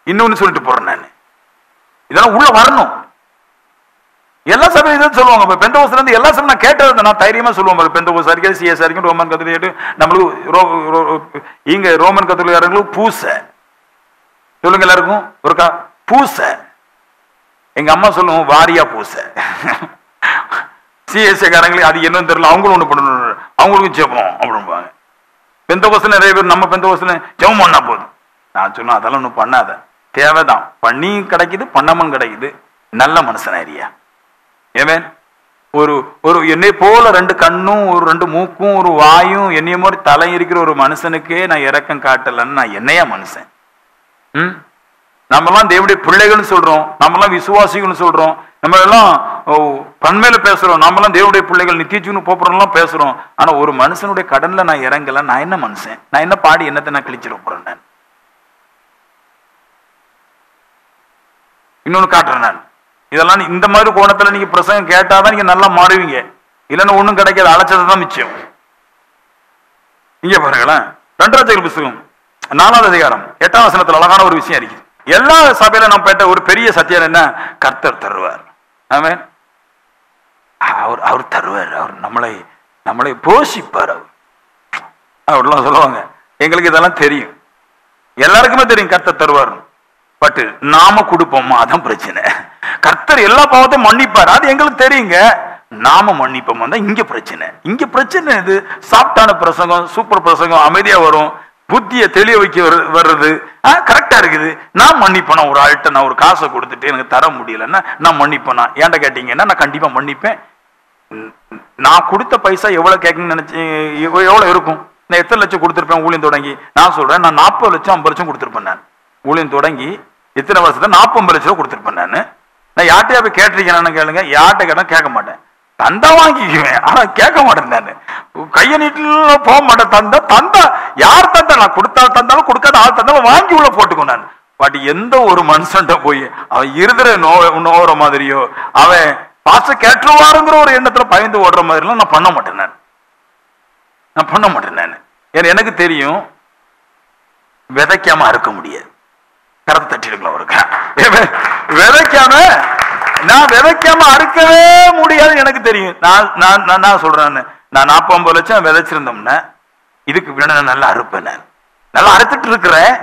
இன்னொன்னு சொல்லிட்டு போறேன், நான் இதெல்லாம் உள்ள வரணும். எல்லா சபையும் இதை சொல்லுவாங்க. பெந்தகோஸ்துல இருந்து எல்லா சபையும் நான் கேட்டது, நான் தைரியமா சொல்லுவோம். பெந்தகோஸ்து வரைக்கும், சிஎஸ் வரைக்கும், ரோமன் கத்தோலிக்க, நம்மளுக்கு இங்க ரோமன் கத்தோலிக்காரங்களுக்கு பூசை சொல்லுங்க. எல்லாருக்கும் ஒருக்கா பூசை. எங்க அம்மா சொல்லுவோம் வாரியா பூசை. சிஎஸ்ஏ காரங்களுக்கு அது என்னன்னு தெரியல, அவங்களும் ஒண்ணு பண்ணணும், அவங்களுக்கும் ஜெபம் அப்படின்பாங்க. பெந்தகோஸ்துல நிறைய பேர் நம்ம பெந்தகோஸ்துல ஜெபம் பண்ணா போதும். நான் சொன்னேன் அதெல்லாம் ஒன்றும் பண்ணாத, தேவைதான். பண்ணியும் கிடைக்குது, பண்ணாமல் கிடைக்குது. நல்ல மனுஷனாரியா ஏன் ஒரு என்னை போல 2 கண்ணும், ஒரு 2 மூக்கும், ஒரு வாயும், என்னைய மாதிரி தலை இருக்கிற ஒரு மனுஷனுக்கே நான் இரக்கம் காட்டலன்னு நான் என்னையா மனுஷன்? நம்மெல்லாம் தேவனுடைய பிள்ளைகள்னு சொல்றோம், நம்மெல்லாம் விசுவாசிகள்னு சொல்றோம், நம்ம எல்லாம் பண்மையில பேசுறோம், நம்மெல்லாம் தேவனுடைய பிள்ளைகள் நித்தியஜீவனு போறோம் பேசுறோம். ஆனா ஒரு மனுஷனுடைய கடன்ல நான் இறங்கல, நான் என்ன மனுஷன்? நான் என்ன பாடி என்னத்தை நான் கிழிச்சிட போறேன்? நான் இன்னொன்னு காட்டுறேன். நான் இதெல்லாம் இந்த மாதிரி கோணத்துல நீங்க பிரசங்கம் கேட்டாதான் நீங்க நல்லா மாறுவீங்க, இல்லைன்னா ஒண்ணும் கிடைக்காது, அழைச்சது தான் மிச்சம். இங்க பாருங்களேன், 2 புத்தகம் 4வது அதிகாரம் 8ஆம் வசனத்துல அழகான ஒரு விஷயம் இருக்கு. எல்லா சபையில நம்ம பேட்ட ஒரு பெரிய சத்தியம் என்ன? கர்த்தர் தருவார். ஆமென். அவர் தருவார், அவர் நம்மளை போஷிப்பார். அவர்லாம் சொல்லுவாங்க. எங்களுக்கு இதெல்லாம் தெரியும், எல்லாருக்குமே தெரியும் கர்த்தர் தருவார். பட் நாம கொடுப்போமா, அதான் பிரச்சனை. கர்த்தர் எல்லா பாவத்தையும் மன்னிப்பார், அது எங்களுக்கு தெரியுங்க. நாம மன்னிப்போம் தான் இங்க பிரச்சனை. இங்க பிரச்சனை இது. சாப்பிட்டான பிரசங்கம், சூப்பர் பிரசங்கம், அமைதியா வரும், புத்தியை தெளிய வைக்க வர்றது கரெக்டா இருக்குது. நான் மன்னிப்பேனா? ஒரு ஆள்கிட்ட நான் ஒரு காசை கொடுத்துட்டு எனக்கு தர முடியலன்னா நான் மன்னிப்பேனா? ஏன்டா கேட்டீங்கன்னா நான் கண்டிப்பா மன்னிப்பேன். நான் கொடுத்த பைசா எவ்வளவு கேட்கணும்னு நினைச்சு எவ்வளவு இருக்கும்? நான் எத்தனை லட்சம் கொடுத்துருப்பேன் ஊழியம் தொடங்கி? நான் சொல்றேன், நான் 40 லட்சம் 50 லட்சம் கொடுத்துருப்பேன். நான் ஊழியம் தொடங்கி எத்தனை வருஷத்துல 40-50 லட்சம் ரூபா கொடுத்துருப்பேன். நான் யார்கிட்டயா போய் கேட்டிருக்கேன்னு கேளுங்க, யார்கிட்ட கேட்டாலும் கேட்க மாட்டேன். தந்தா வாங்கிக்குவேன், ஆனா கேட்க மாட்டேன். நான் கைய நீட்டில போக மாட்டேன். தந்தா யார் தந்தா, நான் கொடுத்தா தந்தாலும் கொடுக்காத ஆள் தந்தாலும் வாங்கி உள்ள போட்டுக்கோ. நான் பட் எந்த ஒரு மனுஷன்ட்ட போய் அவன் இருதுற நோற மாதிரியோ, அவன் பாச கேட்டுருவாருங்கிற ஒரு எண்ணத்துல பயந்து ஓடுற மாதிரிலாம் நான் பண்ண மாட்டேன். நான் பண்ண மாட்டேன். நான் ஏன்னா எனக்கு தெரியும் விதைக்காம அறுக்க முடியாது. கரத்தை தட்டிருக்கலாம் ஒரு விதைக்காம நான் விதைக்காம அறுக்கவே முடியாது எனக்கு தெரியும். நான் சொல்றேன், நான் 40-50 லட்சம் விதைச்சிருந்தோம்னா இதுக்கு பின்னாடி நான் நல்லா அறுப்பேன். நான் நல்லா அறுத்துட்டு இருக்கிறேன்,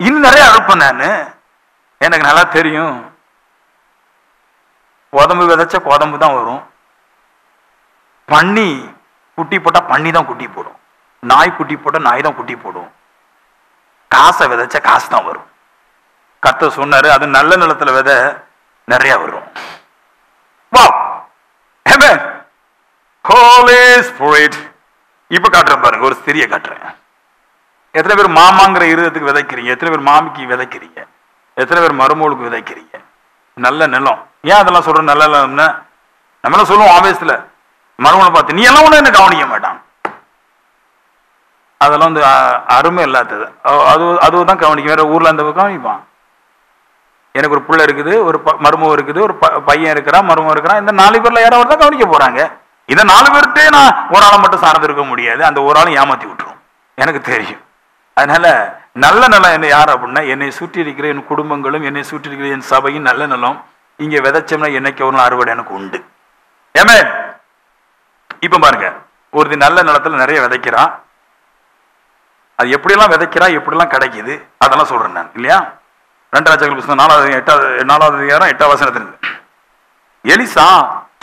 இன்னும் நிறைய அறுப்பேன். நான் எனக்கு நல்லா தெரியும். கோதம்பு விதைச்சா கோதம்பு தான் வரும். பன்னி குட்டி போட்டா பன்னி தான் குட்டி போடும். நாய் குட்டி போட்டா நாய் தான் குட்டி போடும். காசை விதைச்சா காசு தான் வரும். கர்த்தர் சொன்னாரு, அது நல்ல நிலத்துல விதை நிறைய வரும். இப்ப காட்டுறேன் பாருங்க, ஒரு ஸ்திரியை காட்டுறேன். எத்தனை பேர் மாமாங்கிற இருதத்துக்கு விதைக்கிறீங்க? எத்தனை பேர் மாமிக்கு விதைக்கிறீங்க? எத்தனை பேர் மருமகளுக்கு விதைக்கிறீங்க? நல்ல நிலம். ஏன் அதெல்லாம் சொல்ற? நல்ல நிலம்னா நம்மளாம் சொல்லுவோம் ஆவேசத்துல, மருமகளை பார்த்து நீ எல்லாம் ஒண்ணு என்ன கவனிக்க மாட்டான். அதெல்லாம் வந்து அருமை இல்லாதது. அதுதான் கவனிக்க, வேற ஊர்ல அந்த கவனிப்பான். எனக்கு ஒரு பிள்ளை இருக்குது, ஒரு மருமகம் இருக்குது, ஒரு பையன் இருக்கிறான், மருமகம் இருக்கிறான். இந்த 4 பேர்ல யாராவது தான் கவனிக்க போறாங்க. இதை 4 பேர்கிட்டே நான் ஒரு ஆளை மட்டும் சார்ந்து இருக்க முடியாது. அந்த ஒரு ஆளும் ஏமாத்தி விட்டுரும், எனக்கு தெரியும். அதனால நல்ல நிலம் என்ன யார் அப்படின்னா, என்னை சுற்றி இருக்கிற என் குடும்பங்களும் என்னை சுற்றி இருக்கிற என் சபையும் நல்ல நிலம். இங்க விதைச்சோம்னா என்னைக்கு ஒரு நாள் அறுவடை எனக்கு உண்டு. ஏமே இப்ப பாருங்க, ஒரு நல்ல நிலத்துல நிறைய விதைக்கிறான். அது எப்படியெல்லாம் விதைக்கிறா, எப்படிலாம் கிடைக்குது, அதெல்லாம் சொல்றேன் நான் இல்லையா. 2 ராஜாக்கள் புத்தகம் 4வது அதிகாரம் 8வது வசனத்திலிருந்து. எலிசா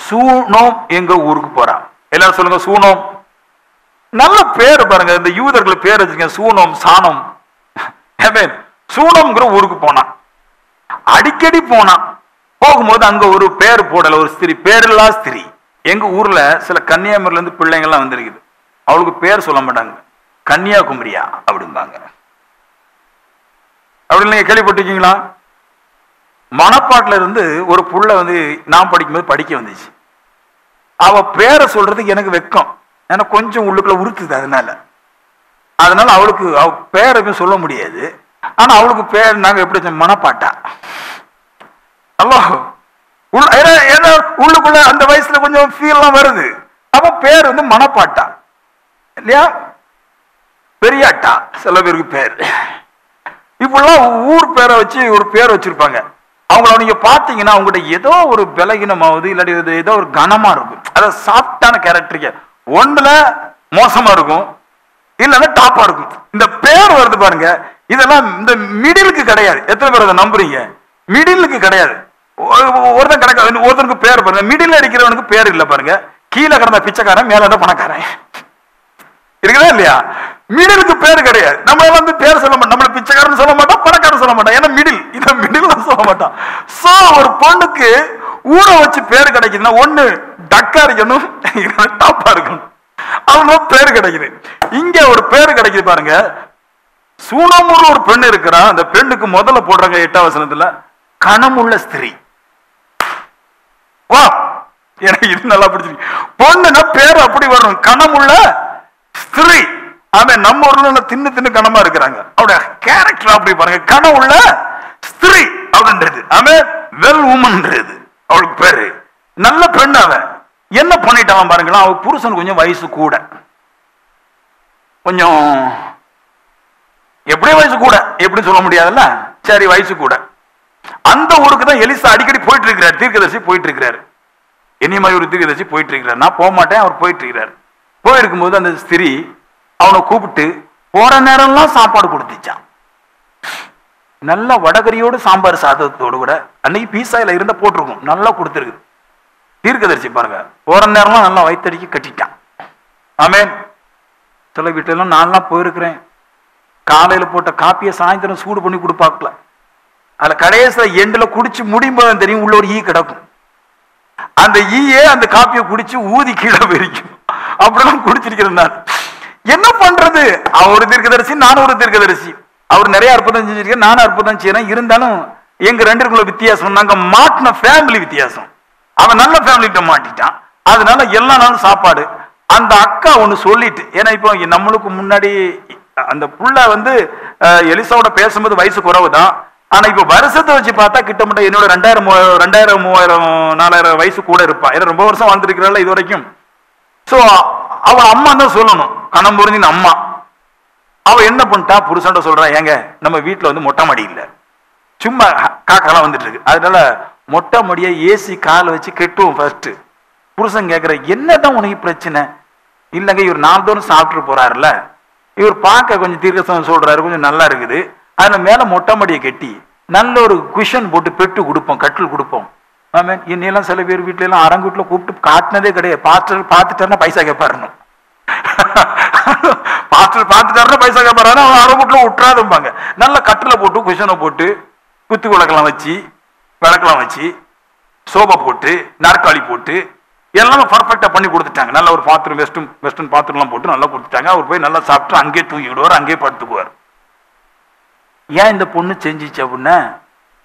சூனோம் எங்க ஊருக்கு போறா. எல்லாரும் சொல்லுங்க சூனோம். நல்ல பேர் பாருங்க, இந்த யூதர்கள் பேர் வச்சிருக்கேன், சூனோம் சாணம். சூனம்ங்கிற ஊருக்கு போனான். அடிக்கடி போனான். போகும்போது அங்க ஒரு பேர் போடல, ஒரு ஸ்திரி, பேரில்லா ஸ்திரி. எங்க ஊர்ல சில கன்னியாகுமரியில இருந்து பிள்ளைங்கள்லாம் வந்திருக்குது. அவளுக்கு பேர் சொல்ல மாட்டாங்க, கன்னியாகுமரியா அப்படிம்பாங்க. அப்படி நீங்க கேள்விப்பட்டிருக்கீங்களா? மணப்பாட்டுல இருந்து ஒரு புள்ள வந்து நான் படிக்கும்போது படிக்க வந்துச்சு. அவ பேரை சொல்றதுக்கு எனக்கு வெக்கம், எனக்கு கொஞ்சம் உள்ளுக்குள்ள உறுத்துது. அதனால அவளுக்கு அவ பேரை சொல்ல முடியாது. ஆனா அவளுக்கு பேர் நாங்க எப்படி மணப்பாட்டா. உள்ளுக்குள்ள அந்த வயசுல கொஞ்சம் ஃபீல்லாம் வருது. அவ பேர் வந்து மணப்பாட்டா இல்லையா, பெரியாட்டா சில பேருக்கு பேர். இப்பெல்லாம் ஊர் பேரை வச்சு ஒரு பேர் வச்சிருப்பாங்க. அவங்கள நீங்க பாத்தீங்கன்னா அவங்ககிட்ட ஏதோ ஒரு பலகீனமாவது இல்லாட்டி ஏதோ ஒரு கனமா இருக்கும். அதாவது சாஃப்டான கேரக்டருக்கு ஒன்றுல மோசமா இருக்கும், இல்லைன்னா டாப்பா இருக்கும். இந்த பேர் வருது பாருங்க, இதெல்லாம் இந்த மிடிலுக்கு கிடையாது. எத்தனை பேர் அதை நம்புறீங்க? மிடிலுக்கு கிடையாது. ஒருத்தன் கிடைக்காது. ஒருத்தனுக்கு பேர் பாருங்க, மிடில் அடிக்கிறவனுக்கு பேர் இல்லை பாருங்க. கீழே கிடந்த பிச்சைக்காரன், மேல இருந்த பணக்காரன் இருக்குதா இல்லையா? மிடிலுக்கு பேர் கிடையாது. நம்ம வந்து பேர் சொல்ல மாட்டோம். நம்மள பிச்சைக்காரன் சொல்ல மாட்டோம், பணக்காரன் சொல்ல மாட்டோம். ஏன்னா மிடில், இந்த மிடில் சொல்ல மாட்டோம். சோ ஒரு பொண்ணுக்கு ஊற வச்சு பேர் கிடைக்குதுன்னா ஒண்ணு டக்கா இருக்கணும், டாப்பா இருக்கணும். அவங்க பேர் கிடைக்குது. இங்க ஒரு பேர் கிடைக்குது பாருங்க. சூனமூர் ஒரு பெண் இருக்கிறா. அந்த பெண்ணுக்கு முதல்ல போடுறாங்க 8வது வசனத்துல, கணமுள்ள ஸ்திரீ. வா, எனக்கு இது நல்லா பிடிச்சிருக்கு. பொண்ணுன்னா பேர் அப்படி வரணும், கணமுள்ள ஸ்திரீ. அவன் நம்ம ஊர்ல தின்னு கனமா இருக்கிறாங்க. அவருடைய கேரக்டர் அப்படி பாருங்க, கனவுள்ள ஸ்திரீ அப்படின்றது. அவன் வெல் உமன்றது அவளுக்கு பேரு. நல்ல பெண். அவன் என்ன பண்ணிட்டான் பாருங்களா, அவ புருஷன் கொஞ்சம் வயசு கூட, கொஞ்சம் எப்படி வயசு கூட எப்படி சொல்ல முடியாதுல்ல, சரி வயசு கூட. அந்த ஊருக்கு தான் எலிசா அடிக்கடி போயிட்டு இருக்கிறார். தீர்க்கதரிசி போயிட்டு இருக்கிறாரு. என்னைய மாதிரி ஒரு தீர்க்கதரிசி போயிட்டு இருக்கிறார். நான் போக மாட்டேன், அவர் போயிட்டு இருக்கிறார். போயிருக்கும்போது அந்த ஸ்திரீ அவனை கூப்பிட்டு போற நேரம்லாம் சாப்பாடு கொடுத்துச்சான். நல்ல வடகரியோடு சாம்பார் சாதத்தோடு கூட. அன்னைக்கு பீஸாயில இருந்த போட்டிருக்கும், நல்லா கொடுத்துருக்கு. தீர்க்கதரிசி பாருங்க, போற நேரம்லாம் நல்லா வயிற்றடிக்க கட்டிட்டான். ஆமென். சில வீட்டுல எல்லாம் நான்லாம் போயிருக்கிறேன். காலையில போட்ட காப்பியை சாயந்தரம் சூடு பண்ணி கொடுப்பாக்கல. அதுல கடைசியில எண்டுல குடிச்சு முடியும் போது தெரியும் உள்ள ஒரு ஈ கிடக்கும். அந்த ஈயே அந்த காப்பியை குடிச்சு ஊதி கீழே வெறிக்கும். அப்படிலாம் குடிச்சிருக்கிறேன் நான். என்ன பண்றது? அவர் ஒரு தீர்க்கதரிசி, நானும் ஒரு தீர்க்கதரிசி. அவர் நிறைய அற்புதம் செஞ்சிருக்கேன், நானும் அற்புதம் செய்யறேன். இருந்தாலும் எங்க 2 வித்தியாசம். நாங்க மாட்டின ஃபேமிலி வித்தியாசம். அவன் நல்ல ஃபேமிலிட்ட மாட்டிட்டான். அதனால எல்லா நாளும் சாப்பாடு. அந்த அக்கா ஒண்ணு சொல்லிட்டு, ஏன்னா இப்போ நம்மளுக்கு முன்னாடி அந்த புள்ள வந்து எலிசாவோட பேசும்போது வயசு குறைவு தான். ஆனா இப்ப வருஷத்தை வச்சு பார்த்தா கிட்டத்தட்ட என்னோட 2000, 3000, 4000 வயசு கூட இருப்பா. ஏன்னா ரொம்ப வருஷம் வாழ்ந்துருக்கிறாள் இது வரைக்கும். சோ அவ அம்மா தான் சொல்லணும், கணம் புரிஞ்சின் அம்மா. அவ என்ன பண்ணிட்டா, புருஷன்ட்ட சொல்றா, ஏங்க நம்ம வீட்டுல வந்து மொட்டை மாடி இல்ல, சும்மா காக்கெல்லாம் வந்துட்டு இருக்கு. அதனால மொட்டை முடிய ஏசி கால வச்சு கெட்டுவோம் ஃபர்ஸ்ட். புருஷன் கேட்கிற என்னதான் உனக்கு பிரச்சனை? இல்லைங்க இவர் நாள்தோறும் சாப்பிட்டு போறாருல்ல, இவர் பார்க்க கொஞ்சம் தீர்க்கசம் சொல்றாரு, கொஞ்சம் நல்லா இருக்குது, அதுல மேல மொட்டை மடியை கட்டி நல்ல ஒரு குஷன் போட்டு பெட்டு கொடுப்போம், கட்டில் கொடுப்போம். ஆமாம். இன்னெல்லாம் சில பேர் வீட்டுல எல்லாம் அரங்கு வீட்டுல கூப்பிட்டு காட்டினதே கிடையாது. பாஸ்டர் பார்த்துட்டாருன்னா பைசா கேட்பாருன்னு. பாஸ்டர் பார்த்துட்டாருன்னா பைசா கேட்பாரு. அவன் அரங்கு வீட்டுல விட்டுறாதும்பாங்க. நல்ல கட்டில போட்டு குஷனை போட்டு குத்து விளக்கெல்லாம் வச்சு விளக்கெல்லாம் வச்சு சோபா போட்டு நாற்காலி போட்டு எல்லாமே பர்ஃபெக்டா பண்ணி கொடுத்துட்டாங்க. நல்ல ஒரு பாத்ரூம் வெஸ்டர்ன் பாத்ரூம்லாம் போட்டு நல்லா கொடுத்துட்டாங்க. அவர் போய் நல்லா சாப்பிட்டு அங்கேயே தூங்கிடுவார், அங்கேயே படுத்துக்குவார். ஏன் இந்த பொண்ணு செஞ்சிச்சு அப்படின்னா,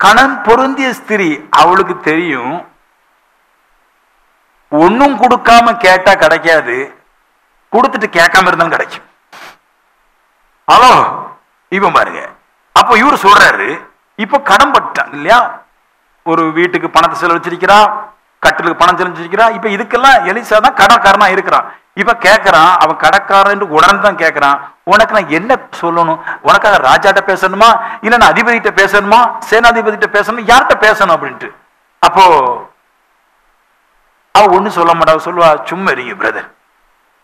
கணன் பொருந்திய ஸ்திரீ, அவளுக்கு தெரியும் ஒன்னும் கொடுக்காம கேட்டா கிடைக்காது, கொடுத்துட்டு கேட்காம இருந்தாலும் கிடைக்கும். ஹலோ, இப்ப பாருங்க. அப்போ இவரு சொல்றாரு, இப்ப கடன் பட்டான் இல்லையா, ஒரு வீட்டுக்கு பணத்தை செலவழிச்சிருக்கிறா, கட்டிலுக்கு பணம் செலவழிச்சிருக்கிறா. இப்ப இதுக்கெல்லாம் எலிசா தான் கடற்காரனா இருக்கிறான். இப்ப கேட்கறான், அவன் கடற்காரன் உடனே தான் கேட்கறான், உனக்கு நான் என்ன சொல்லணும்? உனக்காக ராஜாட்ட பேசணுமா, இல்ல நான் அதிபதிட்ட பேசணுமா, சேனாதிபதிட்ட பேசணும், யார்கிட்ட பேசணும் அப்படின்ட்டு. அப்போ அவ ஒண்ணு சொல்ல மாட்டா, சொல்லுவா, சும்மா இருங்க பிரதர்,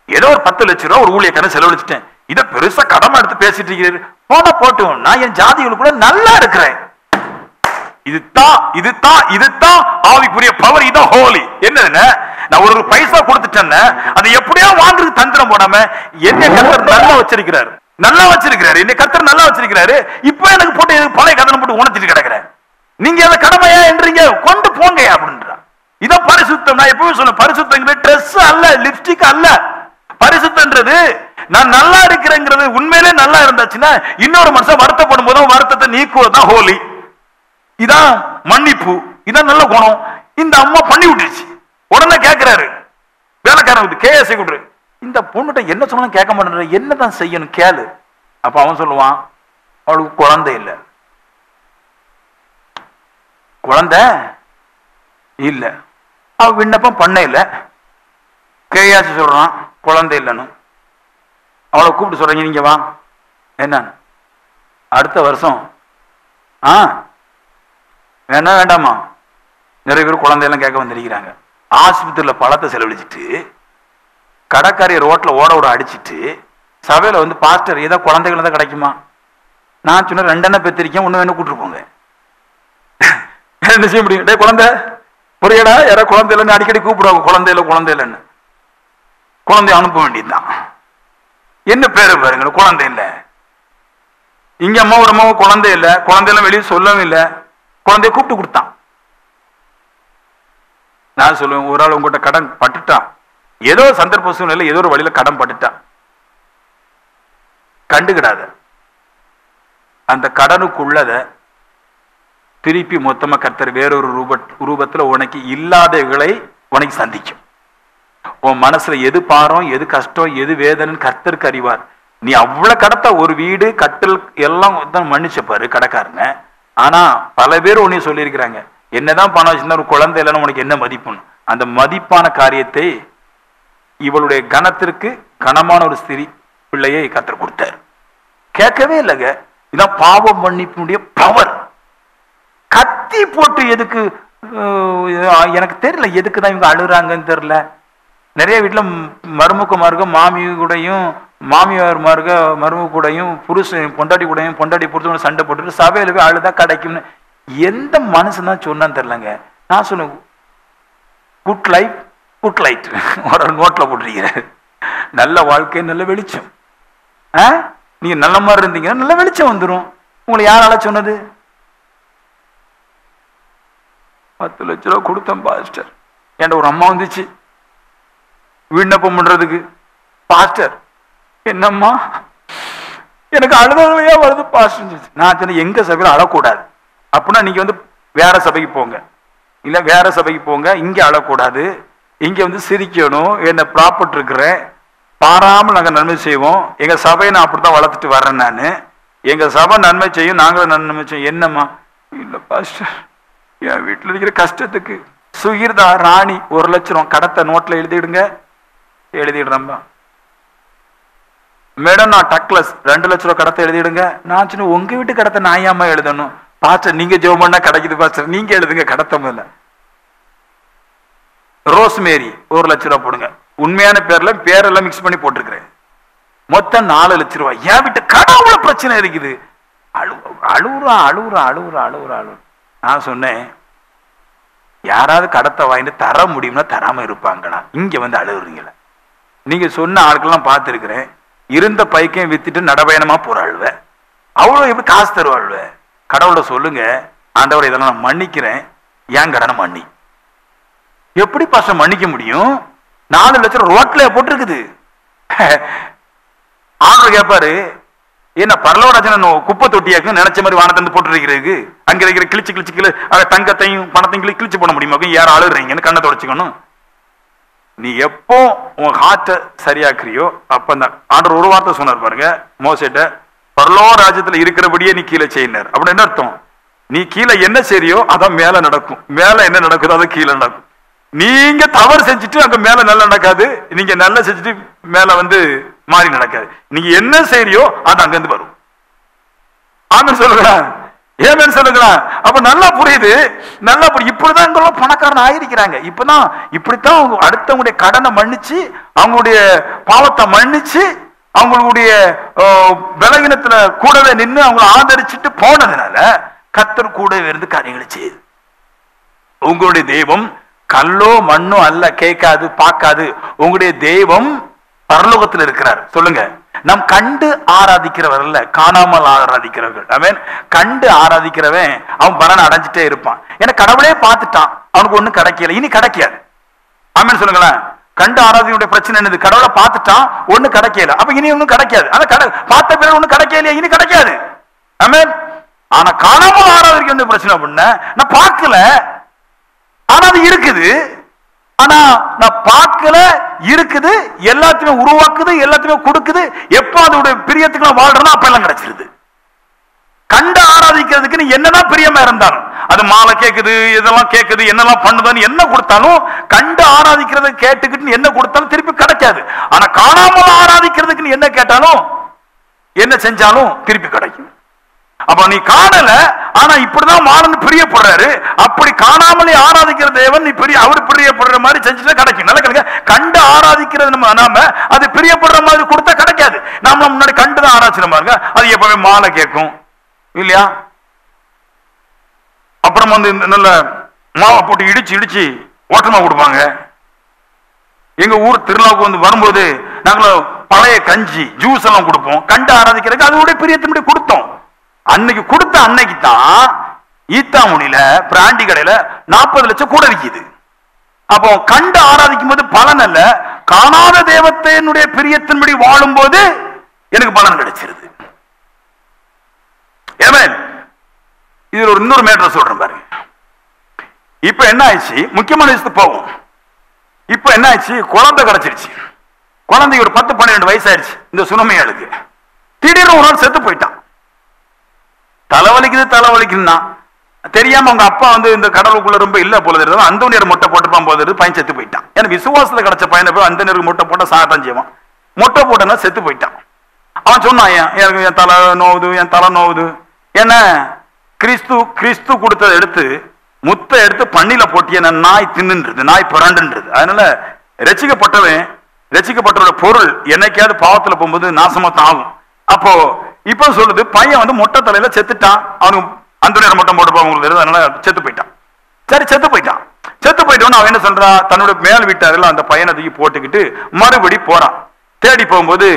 ஏதோ ஒரு 10 லட்சம் ரூபாய் ஒரு ஊழியக்காரன் செலவழிச்சிட்டேன், இதை பெருசா கடமை எடுத்து பேசிட்டு இருக்கிறாரு, போனா போட்டும், நான் என் ஜாதிகள் கூட நல்லா இருக்கிறேன். இதுதான் ஆவிக்குரிய பவர், இதான் ஹோலி. என்னதுன்னா, நான் ஒரு பைசா கொடுத்துட்டேன்னு அதை எப்படியா வாங்குறது தந்திரம் போடாம என்ன கர்த்தர் நல்லா வச்சிருக்கிறாரு, என்ன கர்த்தர் நல்லா வச்சிருக்கிறாரு. இப்போ எனக்கு போட்டு பழைய கதனை போட்டு உணர்த்திட்டு கிடக்குறேன், நீங்க அதை கடமையா என்றீங்க, கொண்டு போங்க அப்படின்றா. இதான் பரிசுத்தம். நான் எப்பவுமே சொன்ன, பரிசுத்தம் ட்ரெஸ் அல்ல, லிப்ஸ்டிக் அல்ல. பரிசுத்தன்றது நான் நல்லா இருக்கிறேங்கிறது உண்மையிலே நல்லா இருந்தாச்சுன்னா இன்னொரு மனுஷன் வருத்தப்படும் போது வருத்தத்தை நீக்குவதுதான் ஹோலி. இதான் மன்னிப்பு, இதான் நல்ல குணம். இந்த அம்மா பண்ணி விட்டுருச்சு. உடனே கேட்கிறாரு வேலைக்காரன், கேஎஸ்ஐ கூப்பிடு, இந்த பொண்ணுகிட்ட என்ன சொன்னாலும் கேட்க மாட்டேன்ற, என்னதான் செய்யணும் கேளு. அப்ப அவன் சொல்லுவான், அவளுக்கு குழந்தை இல்லை. குழந்தை இல்ல, அவ விண்ணப்பம் பண்ண இல்ல. கேஎஸ் சொல்றான் குழந்தை இல்லைன்னு. அவளை கூப்பிட்டு சொல்றீங்க, நீங்க வா, என்ன அடுத்த வருஷம் வேணா வேண்டாமா, நிறைய பேர் குழந்தையெல்லாம் கேட்க வந்திருக்கிறாங்க. ஆஸ்பத்திரியில் பழத்தை செலவழிச்சிட்டு, கடைக்காரிய ரோட்ல ஓட அடிச்சுட்டு, சபையில வந்து பாஸ்டர் ஏதோ குழந்தைகள் தான் கிடைக்குமா, நான் சொன்ன 2 எண்ணெய் பெற்றிருக்கேன், ஒண்ணு வேணும் கூட்டு போங்க. என்ன செய்ய முடியும்? டே குழந்தை புரியடா, யாரோ குழந்தை இல்லைன்னு அடிக்கடி கூப்பிடுவாங்க, குழந்தை இல்லைன்னு. குழந்தைய அனுப்ப வேண்டியதுதான். என்ன பேரு பாருங்க, குழந்தை இல்லை. இங்க அம்மாவும் குழந்தை இல்லை, குழந்தையெல்லாம் வெளியே சொல்லவும் இல்லை, குழந்தைய கூப்பிட்டு கொடுத்தான். நான் சொல்லுவேன், ஒரு ஆள் உங்ககிட்ட கடன் பட்டுட்டான், ஏதோ சந்தர்ப்ப சூழ்நிலை ஏதோ ஒரு வழியில கடன் பட்டுட்டான், கண்டுகிடாத. அந்த கடனுக்குள்ளத திருப்பி மொத்தமா கர்த்தர் வேறொரு ரூபத்துல உனக்கு இல்லாதவைகளை உனக்கு சந்திக்கும். உன் மனசுல எது பாரம், எது கஷ்டம், எது வேதனை கர்த்தருக்கு அறிவார். நீ அவ்வளவு கடத்த ஒரு வீடு கட்டில் எல்லாம் மன்னிச்ச பாரு கடைக்காரங்க. ஆனா பல பேர் உன்னைய சொல்லியிருக்கிறாங்க, என்னதான் பணம் வச்சிருந்தா ஒரு குழந்தை இல்லைன்னு உனக்கு என்ன மதிப்புன்னு. அந்த மதிப்பான காரியத்தை இவளுடைய கனத்திற்கு கனமான ஒரு ஸ்திரீ பிள்ளையை கர்த்தர் கொடுத்தார். கேட்கவே இல்லைங்க. இதான் பாவம் மன்னிப்புடைய பவர். கத்தி போட்டு எதுக்கு, எனக்கு தெரியல எதுக்குதான் இவங்க அழுறாங்கன்னு தெரியல. நிறைய வீட்டுல மருமக்குமார்க மாமி கூடயும், மாமியார் மார்க மரும கூடயும், புருஷன் பொண்டாட்டி கூடயும், பொண்டாட்டி புருஷன் சண்டை போட்டுட்டு சபையில போய் அழுதா கிடைக்கும்னு எந்த மனுஷன் தான் சொன்னான்னு தெரியலங்க. நான் சொன்னேன், குட் லைஃப் குட் லைட் ஒரு நோட்ல போட்டிருக்கிறேன். நல்ல வாழ்க்கை நல்ல வெளிச்சம். நீங்க நல்ல மாதிரி இருந்தீங்கன்னா நல்ல வெளிச்சம் வந்துடும். உங்களை யாரால சொன்னது? 10 லட்ச ரூபா கொடுத்தேன் பாஸ்டர். என்கிட்ட ஒரு அம்மா வந்துச்சு விண்ணப்பம் பண்றதுக்கு. பாஸ்டர் என்னம்மா எனக்கு அழுதலையா வருது பாஸ்டர். நான் சொன்ன, எங்க சபையில் அழக்கூடாது அப்படின்னா நீங்க வந்து வேற சபைக்கு போங்க, இல்ல வேற சபைக்கு போங்க, இங்க அழக்கூடாது, இங்க வந்து சிரிக்கணும், என்ன ப்ராப்பர்ட் இருக்கிறேன், பாராமல் நாங்க நன்மை செய்வோம், எங்க சபையை நான் அப்படித்தான் வளர்த்துட்டு வர்றேன், நான் எங்க சபை நன்மை செய்யும், நாங்களும் நன்மை செய்யும். என்னம்மா? இல்ல பாஸ்டர், என் வீட்டுல இருக்கிற கஷ்டத்துக்கு சுகிர்தா ராணி 1 லட்சம் கடத்தை நோட்ல எழுதிடுங்க. எழுதிடுறேன்பா. மேடம் நான் டக்லஸ் 2 லட்ச ரூபா கடத்தை எழுதிடுங்க. நான் சொன்ன, உங்க வீட்டு கடத்தை நான் ஏமா எழுதணும்? பாஸ்டர் நீங்க ஜெபம் பண்ணா கிடைக்குது பாஸ்டர், நீங்க எழுதுங்க கடத்தம் இல்ல. ரோஸ்மேரி 1 லட்ச ரூபா போடுங்க, உண்மையான பேரெல்லாம் மிக்ஸ் பண்ணி போட்டிருக்கிறேன், மொத்தம் 4 லட்ச ரூபாய். ஏன் விட்டு கடவுள பிரச்சனை இருக்குது, அழுவுறான். நான் சொன்னேன், யாராவது கடத்தை வாங்கிட்டு தர முடியும்னா தராம இருப்பாங்களா? இங்க வந்து அழுகுறீங்கள. நீங்க சொன்ன ஆட்கள்லாம் பார்த்துருக்கிறேன், இருந்த பைக்கையும் வித்துட்டு நடபயணமா போறாள்வ. அவ்வளவு எப்படி காசு தருவாள்வ? கடவுளை சொல்லுங்க, ஆண்டவர் இதெல்லாம் நான் மன்னிக்கிறேன், ஏன் கடனை மன்னி. எப்படி பாஸ்டர் மன்னிக்க முடியும்? 4 லட்சம் ரோட்ல போட்டிருக்குது. ஆண்டவர் கேட்பாரு, என்ன பரலோராஜன் குப்பை தொட்டியாக்கு நினைச்ச மாதிரி வானத்தை போட்டு இருக்கிறதுக்கு அங்க இருக்கிற கிழிச்சு தங்கத்தையும் பணத்தையும் கிழிச்சு போட முடியுமா? யாரும் அழுகுறீங்கன்னு கண்ணை தொடச்சிக்கணும். நீ எப்போ உன் ஹார்ட்டை சரியாக்குறியோ அப்ப அந்த ஆண்டவர் ஒரு வார்த்தை சொன்னார் பாருங்க மோசேட்ட, பரலோராஜ்யத்துல இருக்கிறபடியே நீ கீழே செய்யினார். அப்படின்னு என்ன அர்த்தம்? நீ கீழே என்ன செய்யறியோ அதான் மேல நடக்கும், மேல என்ன நடக்குதோ அதை கீழே நடக்கும். நீங்க தவறு செஞ்சுட்டு அங்க மேல நல்லா நடக்காது, நீங்க நல்லா செஞ்சுட்டு மேல வந்து மாறி நடக்காது. நீங்க என்ன செய்யறியோ அது அங்க இருந்து வரும். ஆமென் சொல்லுங்களா? ஏமேன் சொல்லுங்களா? அப்ப நல்லா புரியுது, நல்லா புரியுது. இப்படிதான் பணக்காரன் ஆயிருக்கிறாங்க. இப்பதான் இப்படித்தான் அடுத்தவங்களுடைய கடனை மன்னிச்சு, அவங்களுடைய பாவத்தை மன்னிச்சு, அவங்களுடைய பலகீனத்துல கூடவே நின்று அவங்களை ஆதரிச்சுட்டு போனதுனால கர்த்தர் கூடவே இருந்து காரியங்களை செய்யுது. உங்களுடைய தெய்வம் கல்லோ மண்ணோ அல்ல, கேட்காது பார்க்காது. உங்களுடைய தெய்வம் பரலோகத்தில் இருக்கிறார். சொல்லுங்க, நம் கண்டு ஆராதிக்கிறவர் அல்ல, காணாமல் ஆராதிக்கிறவர்கள். அவன் கண்டு ஆராதிக்கிறவன் அவன் பலன் அடைஞ்சிட்டே இருப்பான். ஏன்னா கடவுளே பார்த்துட்டான், அவனுக்கு ஒண்ணும் கிடைக்கல, இனி கிடைக்காது. ஆமென் சொல்லுங்களேன். கண்டு ஆராதனையுடைய பிரச்சனை என்னது? கடவுளை பார்த்துட்டான், ஒண்ணு கிடைக்கல, அப்ப இனி ஒன்னும் கிடைக்காது. ஆனா பார்த்த பிறகு ஒண்ணு கிடைக்கலையா, இனி கிடைக்காது. ஆமென். ஆனா காணாமல் ஆராதிக்க வேண்டிய பிரச்சனை அப்படின்னா, நான் பார்க்கல ஆனா அது இருக்குது, ஆனா நான் பார்க்கல இருக்குது, எல்லாத்தையுமே உருவாக்குது, எல்லாத்தையுமே கொடுக்குது. எப்ப அதோட பிரியத்துக்கு நான் வாழ்றேன்னா அப்ப எல்லாம் கிடைச்சிருது. கண்டு ஆராதிக்கிறதுக்கு நீ என்னதான் பிரியமா இருந்தாலும், அது மாலை கேட்குது, இதெல்லாம் கேட்குது, என்னெல்லாம் பண்ணுதுன்னு என்ன கொடுத்தாலும், கண்டு ஆராதிக்கிறத கேட்டுக்கிட்டு நீ என்ன கொடுத்தாலும் திருப்பி கிடைக்காது. ஆனா காணாமல் ஆராதிக்கிறதுக்கு நீ என்ன கேட்டாலும் என்ன செஞ்சாலும் திருப்பி கிடைக்கும். அப்ப நீ காணல, ஆனா இப்படிதான் மாறன்னு பிரியப்படுறாரு. அப்படி காணாமலே ஆராதிக்கிற தேவன் நீ அவர் பிரியப்படுற மாதிரி செஞ்சுட்டா கிடைக்கும். நல்ல கிடைக்க. கண்டு ஆராதிக்கிறது நாம அது பிரியப்படுற மாதிரி கொடுத்தா கிடைக்காது. நாம முன்னாடி கண்டுதான் ஆராய்ச்சி பாருங்க, அது எப்பவுமே மாலை கேட்கும் இல்லையா? அப்புறம் வந்து நல்ல மாவை போட்டு இடிச்சு இடிச்சு ஓட்டமா கொடுப்பாங்க. எங்க ஊர் திருவிழாவுக்கு வந்து வரும்போது நாங்க பழைய கஞ்சி ஜூஸ் எல்லாம் கொடுப்போம். கண்டு ஆராதிக்கிறதுக்கு அதோட பிரியத்தினுடைய கொடுத்தோம். அன்னைக்கு கொடுத்த அன்னைக்கு தான் ஈத்தாமுனியில பிராண்டி கடையில 40 லட்சம் கூட விற்கிது. அப்போ கண்டு ஆராதிக்கும் போது பலன் அல்ல, காணாத தேவத்தினுடைய பிரியத்தின்படி வாழும் போது எனக்கு பலன் கிடைச்சிருது. இதுல ஒரு இன்னொரு மேட்டர் சொல்றேன் பாருங்க. இப்ப என்ன ஆயிடுச்சு, முக்கியமான விஷயத்துக்கு போவோம். இப்ப என்ன ஆயிடுச்சு, குழந்தை கிடைச்சிருச்சு. குழந்தைக்கு ஒரு 10-12 வயசு ஆயிடுச்சு. இந்த சுனமையாளுக்கு திடீர்னு ஒரு நாள் செத்து போயிட்டான். தலைவலிக்குதுன்னா தெரியாம அவங்க அப்பா வந்து இந்த கடவுளுக்குள்ள ரொம்ப இல்ல போல தெரியுது, அந்த நேரம் மொட்டை போட்டுப்பான் போது பையன் செத்து போயிட்டான். ஏன்னா விசுவாசத்துல கிடைச்ச பையனை போய் அந்த நேரம் மொட்டை போட்டா சாகத்தான் செய்வான். மொட்டை போட்டனா செத்து போயிட்டான். அவன் சொன்னான், எனக்கு என் தலை நோவுது. என்ன கிறிஸ்து கொடுத்ததை எடுத்து முத்தை எடுத்து பண்ணில போட்டிய நாய் தின்னுன்றது, நாய் புரண்டுன்றது. அதனால ரசிக்கப்பட்டவரோட பொருள் என்னைக்காவது பாவத்துல போகும்போது நாசமாத்தான் ஆகும். அப்போ இப்ப சொல்லுது, பையன் வந்து மொட்டை தலையில செத்துட்டான். அவனுக்கு அந்த நேரம் மொட்டை போட்டு அதனால செத்து போயிட்டான். சரி, செத்து போயிட்டோன்னு அவன் என்ன சொல்றான், தன்னோட மேல் வீட்டாரில் அந்த பையனை தூக்கி போட்டுக்கிட்டு மறுபடி போறான். தேடி போகும்போது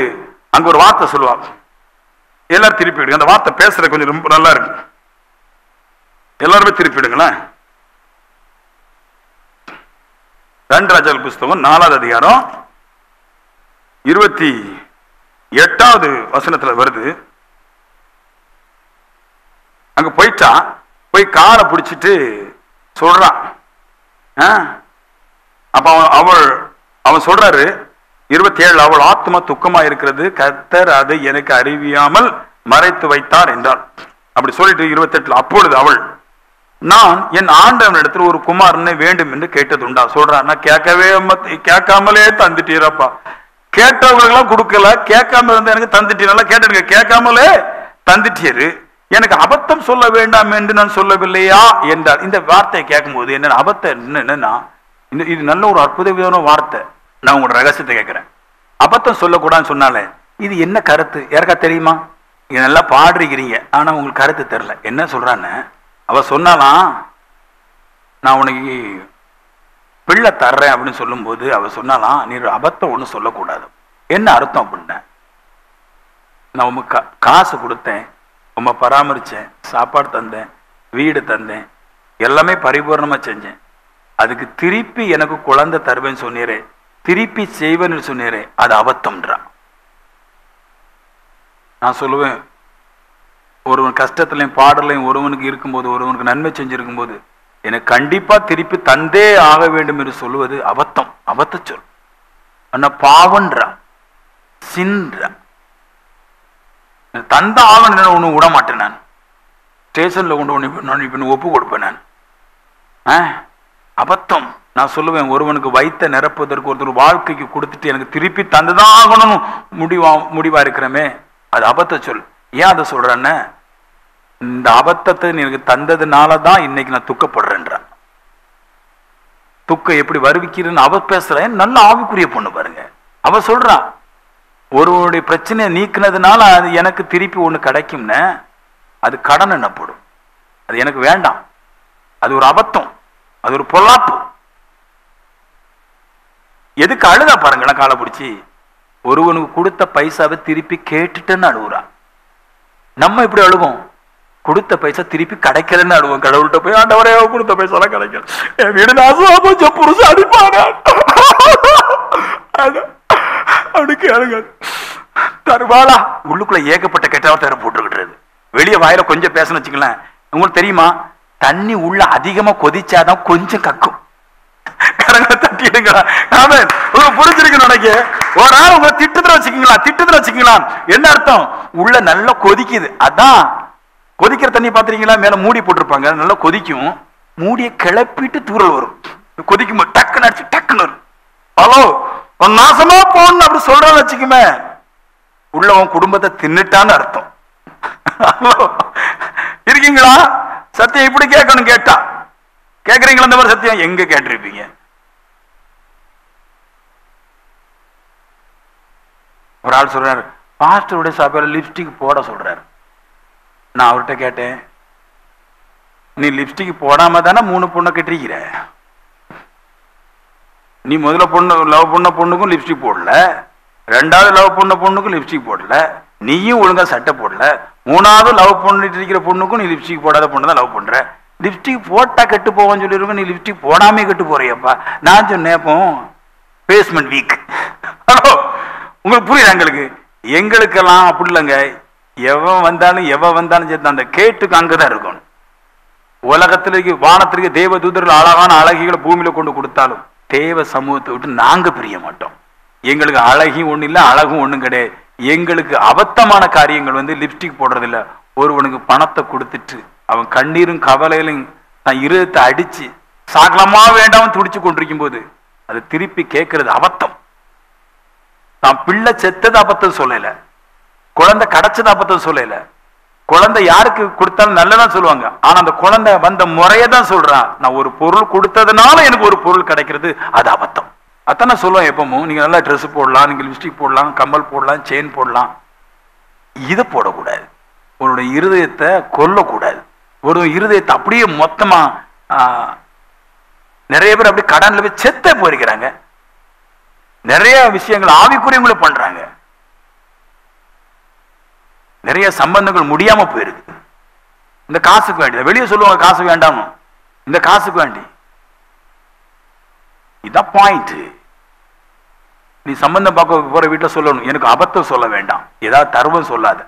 அங்க ஒரு வார்த்தை சொல்லுவாங்க, எல்லாரும் திருப்பி விடுங்க. அந்த வார்த்தை பேசுறது கொஞ்சம் ரொம்ப நல்லா இருக்கு, எல்லாருமே திருப்பி விடுங்களேன். 2 ராஜாக்கள் புஸ்தகம் 4வது அதிகாரம் 28வது வசனத்துல வருது. அங்க போயிட்டான், போய் காரை பிடிச்சிட்டு சொல்றான். அப்ப அவன் சொல்றாரு 27, அவள் ஆத்மா துக்கமா இருக்கிறது, கர்த்தர் அதை எனக்கு அறிவியாமல் மறைத்து வைத்தார் என்றார். அப்படி சொல்லிட்டு 28, அப்பொழுது அவள், நான் என் ஆண்டவனிடத்தில் ஒரு குமாரனை வேண்டும் என்று கேட்டதுண்டா? சொல்றான், நான் கேட்காமலே தந்துட்டீரப்பா. கேட்டவர்களுக்கெல்லாம் கொடுக்கல, கேட்காம இருந்த எனக்கு தந்துட்டீர். கேட்டு கேட்காமலே தந்துட்டீரு. எனக்கு அபத்தம் சொல்ல வேண்டாம் என்று நான் சொல்லவில்லையா என்றால், இந்த வார்த்தையை கேட்கும்போது என்ன அபத்தம் என்னன்னா, இது நல்ல ஒரு அற்புதமான வார்த்தை. நான் உங்களோட ரகசியத்தை கேட்கிறேன். அபத்தம் சொல்லக்கூடாதுன்னு சொன்னாலே இது என்ன கருத்து யாருக்கா தெரியுமா? நீங்க நல்லா பாடுறீங்க, ஆனா உங்களுக்கு கருத்து தெரியல. என்ன சொல்றான்னு அவ சொன்னாலாம், நான் உனக்கு பிள்ளை தர்றேன் அப்படின்னு சொல்லும் போது அவ சொன்னாலாம், நீ அபத்தம் ஒண்ணு சொல்லக்கூடாது. என்ன அர்த்தம் அப்படின்ன, நான் உங்க காசு கொடுத்தேன், உங்க பராமரிச்சேன், சாப்பாடு தந்தேன், வீடு தந்தேன், எல்லாமே பரிபூர்ணமா செஞ்சேன். அதுக்கு திருப்பி எனக்கு குழந்தை தருவேன்னு சொன்னீரே, திருப்பி செய்வேன்னு சொன்னீரே, அது அபத்தம்ன்றான். நான் சொல்லுவேன், ஒருவன் கஷ்டத்திலையும் பாடலையும் ஒருவனுக்கு இருக்கும்போது, ஒருவனுக்கு நன்மை செஞ்சிருக்கும் போது எனக்கு கண்டிப்பா திருப்பி தந்தே ஆக வேண்டும் என்று சொல்லுவது அபத்தம். அபத்த சொல் ஆனா பாவன்றா, சின்றா. தந்த ஆகணும் ஒண்ணு விட மாட்டேன். நான் ஸ்டேஷன்ல கொண்டு ஒப்பு கொடுப்பேன். நான் அபத்தம். நான் சொல்லுவேன், ஒருவனுக்கு வைத்த நிரப்புவதற்கு ஒருத்தர் வாழ்க்கைக்கு கொடுத்துட்டு எனக்கு திருப்பி தந்துதான் ஆகணும் முடிவா இருக்கிறமே, அது அபத்த சொல். ஏன் அதை சொல்றேன்னு, இந்த அபத்தத்தை எனக்கு தந்ததுனாலதான் இன்னைக்கு நான் துக்கப்படுறேன்றான். துக்கம் எப்படி வருவிக்கிறேன்னு அவ பேசுறேன். நல்ல ஆவிக்குரிய பொண்ணு பாருங்க. அவ சொல்றான், ஒருவனுடைய பிரச்சனையை நீக்கினதுனால அது எனக்கு திருப்பி ஒண்ணு கிடைக்கும்னு, அது கடன் என்னப்படும். அது எனக்கு வேண்டாம். அது ஒரு அபத்தம், அது ஒரு பொல்லாப்பு. எதுக்கு அழுதா பாருங்களேன், காலை பிடிச்சி. ஒருவனுக்கு கொடுத்த பைசாவை திருப்பி கேட்டுட்டேன்னு அழுகுறா. நம்ம இப்படி அழுவோம், கொடுத்த பைசா திருப்பி கிடைக்கலன்னு அழுவோம். கடவுள்கிட்ட போய், ஆண்டவரே கொடுத்த பைசா கிடைக்கல, என் வீடு நாசமா போச்சு, புருஷன் அடிப்பாங்க அப்படி கேளுங்க. தருவாளா உள்ளுக்குள்ள ஏகப்பட்ட கெட்டவா தர போட்டுக்கிட்டு, வெளியே வாயில கொஞ்சம் பேசணும் வச்சுக்கலாம். உங்களுக்கு தெரியுமா, தண்ணி உள்ள அதிகமா கொதிச்சாதான் கொஞ்சம் கக்கும். புரிஞ்சிருக்கு நினைக்க. ஒரு நாள் உங்களை திட்டத்துல வச்சுக்கலாம். என்ன அர்த்தம், உள்ள நல்லா கொதிக்குது. அதான் கொதிக்கிற தண்ணி பாத்துறீங்களா, மேல மூடி போட்டிருப்பாங்க, நல்லா கொதிக்கும். மூடிய கிளப்பிட்டு தூரல் வரும். கொதிக்கும் டக்குன்னு அடிச்சு டக்குன்னு வரும். ஹலோ நாசமா போன்னு அப்படி சொல்றான்னு வச்சுக்குமே, உள்ள உன் குடும்பத்தை தின்னுட்டான்னு அர்த்தம். இருக்கீங்களா? சத்தியம் இப்படி கேட்கணும். கேட்டா கேட்கறீங்களா? இந்த மாதிரி சத்தியம் எங்க கேட்டிருப்பீங்க? ஒரு ஆள் சொல்றாரு, பாஸ்டருடைய சபையில லிப்ஸ்டிக் போட சொல்றாரு. நான் அவர்கிட்ட கேட்டேன், நீ லிப்ஸ்டிக் போடாம தானே 3 பொண்ணை கட்டிருக்கிற. நீ முதல்ல லவ் பண்ண பொண்ணுக்கும் லிப்ஸ்டிக் போடல, 2வது லவ் பண்ண பொண்ணுக்கும் லிப்ஸ்டிக் போடல, நீயும் ஒழுங்கா சட்டை போடல, 3வது லவ் பண்ணிட்டு இருக்கிற பொண்ணுக்கும் நீ லிப்ஸ்டிக் போடாத பொண்ணு தான் லவ் பண்ற. லிப்ஸ்டிக் போட்டா கெட்டு போவான்னு சொல்லிருக்க, நீ லிப்ஸ்டிக் போடாமே கெட்டு போறியப்பா. நான் சொன்னேன், பேஸ்மெண்ட் வீக். ஹலோ உங்களுக்கு புரியுது? எங்களுக்கெல்லாம் அப்படி இல்லைங்க. எவன் வந்தாலும் சரி, அந்த கேட்டுக்கு அங்கதான் இருக்கணும். உலகத்திற்கு வானத்திற்கு தேவ தூதர்கள் அழகான அழகிகளை பூமியில கொண்டு கொடுத்தாலும் தேவ சமூகத்தை விட்டு நாங்க பிரிய மாட்டோம். எங்களுக்கு அழகும் ஒண்ணு இல்லை, அழகும் ஒண்ணும் கிடையாது. எங்களுக்கு அபத்தமான காரியங்கள் லிப்ஸ்டிக் போடுறது இல்லை. ஒருவனுக்கு பணத்தை கொடுத்துட்டு அவன் கண்ணீரும் கவலையிலும் தன் இருதயத்தை அடிச்சு சாகலமா வேண்டாம் துடிச்சு கொண்டிருக்கும் போது அது திருப்பி கேட்கறது அபத்தம். தான் பிள்ளை செத்தது அபத்தம் சொல்லல, குழந்தை கிடைச்சது அபத்தம் சொல்லல. குழந்தை யாருக்கு கொடுத்தாலும் நல்லதான் சொல்லுவாங்க, ஆனா அந்த குழந்தை வந்த முறையை தான் சொல்றான். நான் ஒரு பொருள் கொடுத்ததுனால எனக்கு ஒரு பொருள் கிடைக்கிறது, அது அபத்தம். அத்தனை சொல்லுவோம். எப்பவும் நீங்க நல்லா ட்ரெஸ் போடலாம், நீங்க லிப்ஸ்டிக் போடலாம், கம்மல் போடலாம், செயின் போடலாம். இதை போடக்கூடாது. உன்னுடைய இருதயத்தை கொல்லக்கூடாது. ஒரு இருதயத்தை அப்படியே மொத்தமா நிறைய பேர் அப்படி கடன்ல போய் செத்த போயிருக்கிறாங்க. நிறைய விஷயங்கள் ஆவிக்குரியவங்களும் பண்றாங்க. நிறைய சம்பந்தங்கள் முடியாம போயிருக்கு. இந்த காசுக்கு வேண்டி வெளியே சொல்லுவாங்க, காசு வேண்டாம், இந்த காசுக்கு வேண்டி. இதான் பாயிண்ட். நீ சம்பந்தம் பார்க்க போற வீட்டில் சொல்லணும், எனக்கு அபத்தம் சொல்ல வேண்டாம், ஏதாவது தர்மம் சொல்லாத,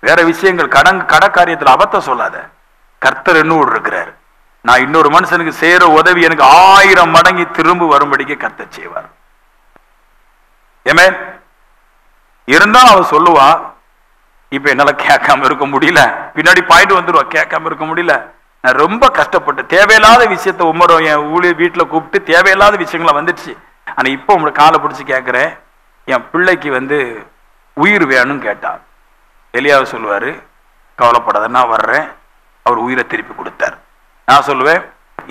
வேற விஷயங்கள் கட காரியத்தில் அபத்தம் சொல்லாத. கர்த்தர் என்னோடு இருக்கிறார். நான் இன்னொரு மனுஷனுக்கு செய்யற உதவி எனக்கு 1000 மடங்கு திரும்ப வரும்படிக்கு கர்த்தர் செய்வார். ஏமே இருந்தாலும் அவ சொல்லுவா, இப்ப என்னால கேட்காம இருக்க முடியல, பின்னாடி பாயிண்ட் வந்துருவா, கேட்காம இருக்க முடியல, நான் ரொம்ப கஷ்டப்பட்டு தேவையில்லாத விஷயத்த உமரும் என் ஊழிய வீட்டுல கூப்பிட்டு தேவையில்லாத விஷயங்கள வந்துடுச்சு. ஆனா இப்ப உங்களை காலை பிடிச்சி கேட்கிறேன், என் பிள்ளைக்கு உயிர் வேணும்னு கேட்டா. எலியாவை சொல்லுவாரு, கவலைப்படாத, நான் வர்றேன். அவர் உயிரை திருப்பி கொடுத்தார். நான் சொல்லுவேன்,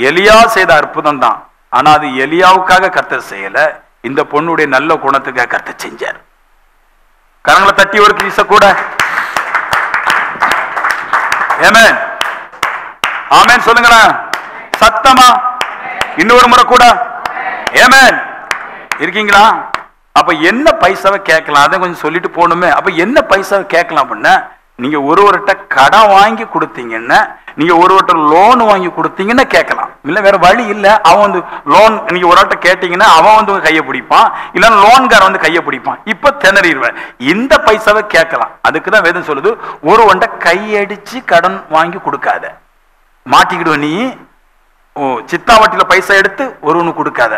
எலியா செய்த அற்புதம் தான், ஆனா அது எலியாவுக்காக கர்த்தர் செய்யல, இந்த பொண்ணுடைய நல்ல குணத்துக்காக கர்த்தர் செஞ்சார். கரங்களை தட்டி ஒரு கிரீச கூட. ஆமென் ஆமென் சொல்லுங்களா சத்தமா. இன்னொரு முறை கூட ஆமென். இருக்கீங்களா? அப்ப என்ன பைசாவை கேட்கலாம், அதை கொஞ்சம் சொல்லிட்டு போகணுமே. அப்ப என்ன பைசாவை கேட்கலாம் அப்படின்னா, நீங்க ஒருவர்கிட்ட கடன் வாங்கி கொடுத்தீங்கன்னா, நீங்க ஒருவர்கிட்ட லோன் வாங்கி கொடுத்தீங்கன்னா கேட்கலாம். இல்ல வேற வழி இல்ல. அவன் வந்து லோன் நீங்க ஒரு ஆள்கிட்ட கேட்டீங்கன்னா அவன் வந்து கையை பிடிப்பான், இல்ல லோன்கார வந்து கையை பிடிப்பான். இப்ப திணறிடுவேன். இந்த பைசாவை கேட்கலாம். அதுக்குதான் வேதம் சொல்லுது, ஒருவன்ட்ட கையடிச்சு கடன் வாங்கி கொடுக்காத, மாட்டிக்கிடுவ நீ. சித்தாவட்டியில பைசா எடுத்து ஒருவனு கொடுக்காத.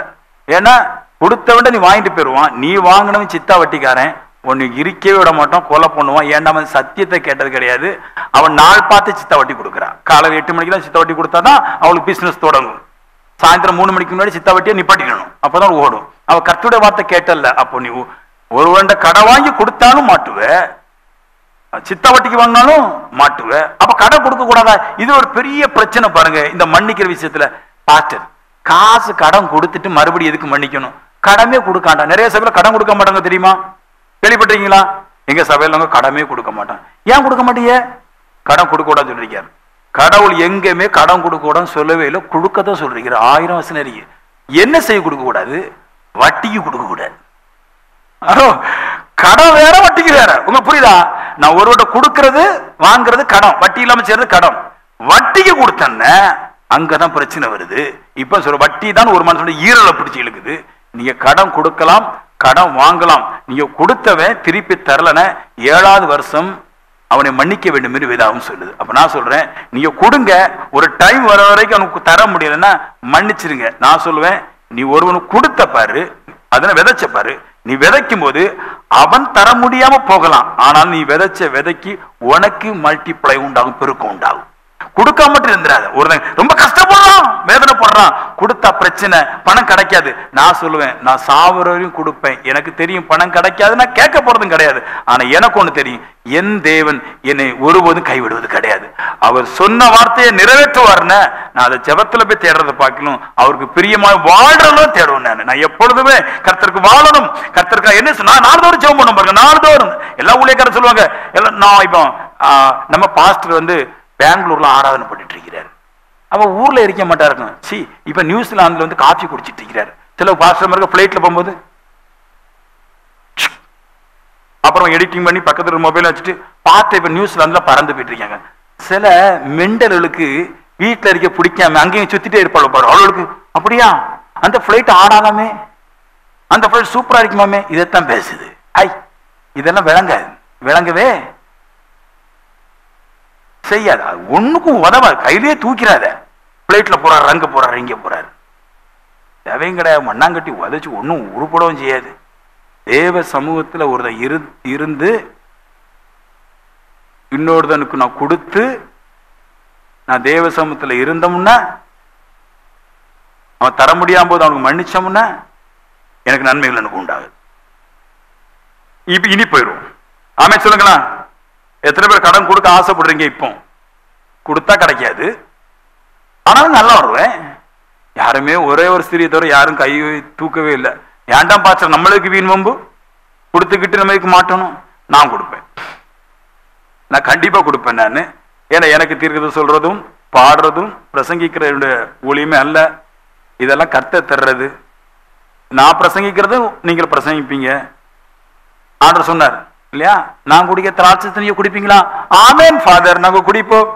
ஏன்னா கொடுத்தவன் நீ வாங்கிட்டு போயிருவான். நீ வாங்கினவன் சித்தா வட்டிக்காரன், ஒன்னு இருக்கவே விட மாட்டான், கொலை பண்ணுவான். ஏன்னா அவன் சத்தியத்தை கேட்டது கிடையாது. அவன் நாள் பார்த்து சித்தா வட்டி கொடுக்குறான். காலையில் 8 மணிக்கு தான் சித்தா வட்டி கொடுத்தாதான் அவளுக்கு பிசினஸ் தொடங்கும். சாயந்தரம் 3 மணிக்கு முன்னாடி சித்தா வட்டியை நிப்பாட்டிக்கணும், அப்பதான் ஓடும். அவ கர்த்தருடைய வார்த்தை கேட்டல. அப்போ நீ ஒருவன் கடை வாங்கி கொடுத்தாலும் மாட்டுவ, சித்தா வட்டிக்கு வாங்கினாலும் மாட்டுவ. அப்ப கடை கொடுக்க கூடாதா? இது ஒரு பெரிய பிரச்சனை பாருங்க இந்த மன்னிக்கிற விஷயத்துல. பாஸ்டர், காசு கடன் கொடுத்துட்டு மறுபடியும் எதுக்கு மன்னிக்கணும்? கடமே கொடுக்காண்டா. நிறைய சபையில கடன் கொடுக்க மாட்டாங்க தெரியுமா? கேள்விப்பட்டீங்களா? எங்க சபையில கடமே கொடுக்க மாட்டான். ஏன் கொடுக்க மாட்டீங்க? கடன் கொடுக்க கூடாது சொல்றீங்க. கடவுள் எங்கேயுமே கடன் கொடுக்க கூடாதுன்னு சொல்லவே இல்லை, கொடுக்கதான் சொல்றீங்க. 1000 வசனம் இருக்கு. என்ன செய்ய கொடுக்க கூடாது? வட்டிக்கு கொடுக்க கூடாது. கடன் வேற வட்டிக்கு வேற. உங்க புரியுதா? நான் ஒருவட்ட கொடுக்கறது வாங்குறது கடன், வட்டி இல்லாம செய்யறது கடன். வட்டிக்கு கொடுத்தேன்னு அங்கதான் பிரச்சனை வருது. இப்ப சொல்ற வட்டி தான் ஒரு மனுஷனோட ஈரலை பிடிச்சி இழுக்குது. நீங்க கடன் கொடுக்கலாம், கடன் வாங்கலாம். நீங்க கொடுத்தவன் திருப்பி தரலன 7வது வருஷம் அவனை மன்னிக்க வேண்டும் என்று வேதாகம் சொல்லுது. அப்ப நான் சொல்றேன், நீங்க கொடுங்க, ஒரு டைம் வர வரைக்கும் அவனுக்கு தர முடியலன்னா மன்னிச்சிருங்க. நான் சொல்லுவேன், நீ ஒருவனுக்கு கொடுத்த பாரு, அதனை விதைச்ச பாரு. நீ விதைக்கும் போது அவன் தர முடியாம போகலாம், ஆனால் நீ விதைச்ச விதைக்கு உனக்கு மல்டிப்ளை உண்டாகும், பெருக்கம் உண்டாகும். கொடுக்க மட்டும் இருந்துடாத. ஒருத்தன் ரொம்ப கஷ்டப்படுறான், வேதனைப்படுறான், கொடுத்தா பிரச்சனை, பணம் கிடைக்காது. நான் சொல்லுவேன், நான் சாவரையும் கொடுப்பேன். எனக்கு தெரியும் பணம் கிடைக்காது, நான் கேட்க போறதும் கிடையாது. ஆனா எனக்கு ஒண்ணு தெரியும், என் தேவன் என்னை ஒருபோதும் கைவிடுவது கிடையாது. அவர் சொன்ன வார்த்தையை நிறைவேற்றுவார்னு நான் அதை ஜெபத்துல போய் தேடுறதை பார்க்கணும். அவருக்கு பிரியமாக வாழ்றதும் தேடுவேன். நான் எப்பொழுதுமே கர்த்தருக்கு வாழணும். கர்த்தருக்கு என்ன நான் நாள்தோறும் ஜெபம் பண்ண பாருங்க. நாள்தோறும் எல்லா ஊழியக்காரரும் சொல்லுவாங்க. எல்லாம் நான் இப்போ நம்ம பாஸ்டர் வந்து பெங்களூர்ல ஆராதனை பண்ணிட்டு இருக்கிறார். அவ ஊர்ல இருக்க மாட்டா இருக்கும். சி இப்ப நியூசிலாந்துல வந்து காஃபி குடிச்சிட்டு இருக்கிறார். சில பாஸ்டர் பிளைட்ல போகும்போது அப்புறம் எடிட்டிங் பண்ணி பக்கத்துல மொபைல் வச்சுட்டு பார்த்து இப்ப நியூசிலாந்துல பறந்து போயிட்டு இருக்காங்க. சில மெண்டல்களுக்கு வீட்டுல இருக்க பிடிக்காம அங்கேயும் சுத்திட்டே இருப்பாள் பாரு. அவளுக்கு அப்படியா அந்த பிளைட் ஆடாலாமே, அந்த பிளைட் சூப்பரா இருக்குமாமே, இதைத்தான் பேசுது. ஐ இதெல்லாம் விளங்கவே செய்யாத. ஒண்ணுக்கும் உதவாது. கையிலேயே தூக்கிறாத. பிளேட்ல போறாரு, அங்க போறாரு, இங்க போறாரு, தேவையும் கிடையாது. மண்ணாங்கட்டி உதச்சு ஒன்னும் உருப்படவும் செய்யாது. தேவ சமூகத்துல ஒருத்தன் இருந்து இன்னொருத்தனுக்கு நான் கொடுத்து நான் தேவ சமூகத்துல இருந்தோம்னா, அவன் தர முடியாம போது அவனுக்கு மன்னிச்சோம்னா எனக்கு நன்மைகள் எனக்கு உண்டாகுது. இப்ப இனி போயிடும். ஆமே சொல்லுங்களா? எத்தனை பேர் கடன் கொடுக்க ஆசைப்படுறீங்க? இப்போ கொடுத்தா கிடைக்காது, ஆனாலும் நல்லா வருவேன். யாருமே ஒரே ஒரு ஸ்திரியை தவிர யாரும் கை தூக்கவே இல்லை. ஏன்டாம் பாச்ச நம்மளுக்கு வீண் வம்பு, கொடுத்துக்கிட்டு நம்மளுக்கு மாட்டணும். நான் கொடுப்பேன், நான் கண்டிப்பா கொடுப்பேன். நான் ஏன்னா எனக்கு தீர்க்கதை சொல்றதும் பாடுறதும் பிரசங்கிக்கிற ஊழியமே அல்ல. இதெல்லாம் கர்த்தர் தர்றது. நான் பிரசங்கிக்கிறது நீங்கள் பிரசங்கிப்பீங்க. ஆண்டவர் சொன்னார் இல்லையா, நான் குடிக்கிற திராட்சை தண்ணியை குடிப்பீங்களா? ஆமேன் ஃபாதர், நாங்க குடிப்போம்.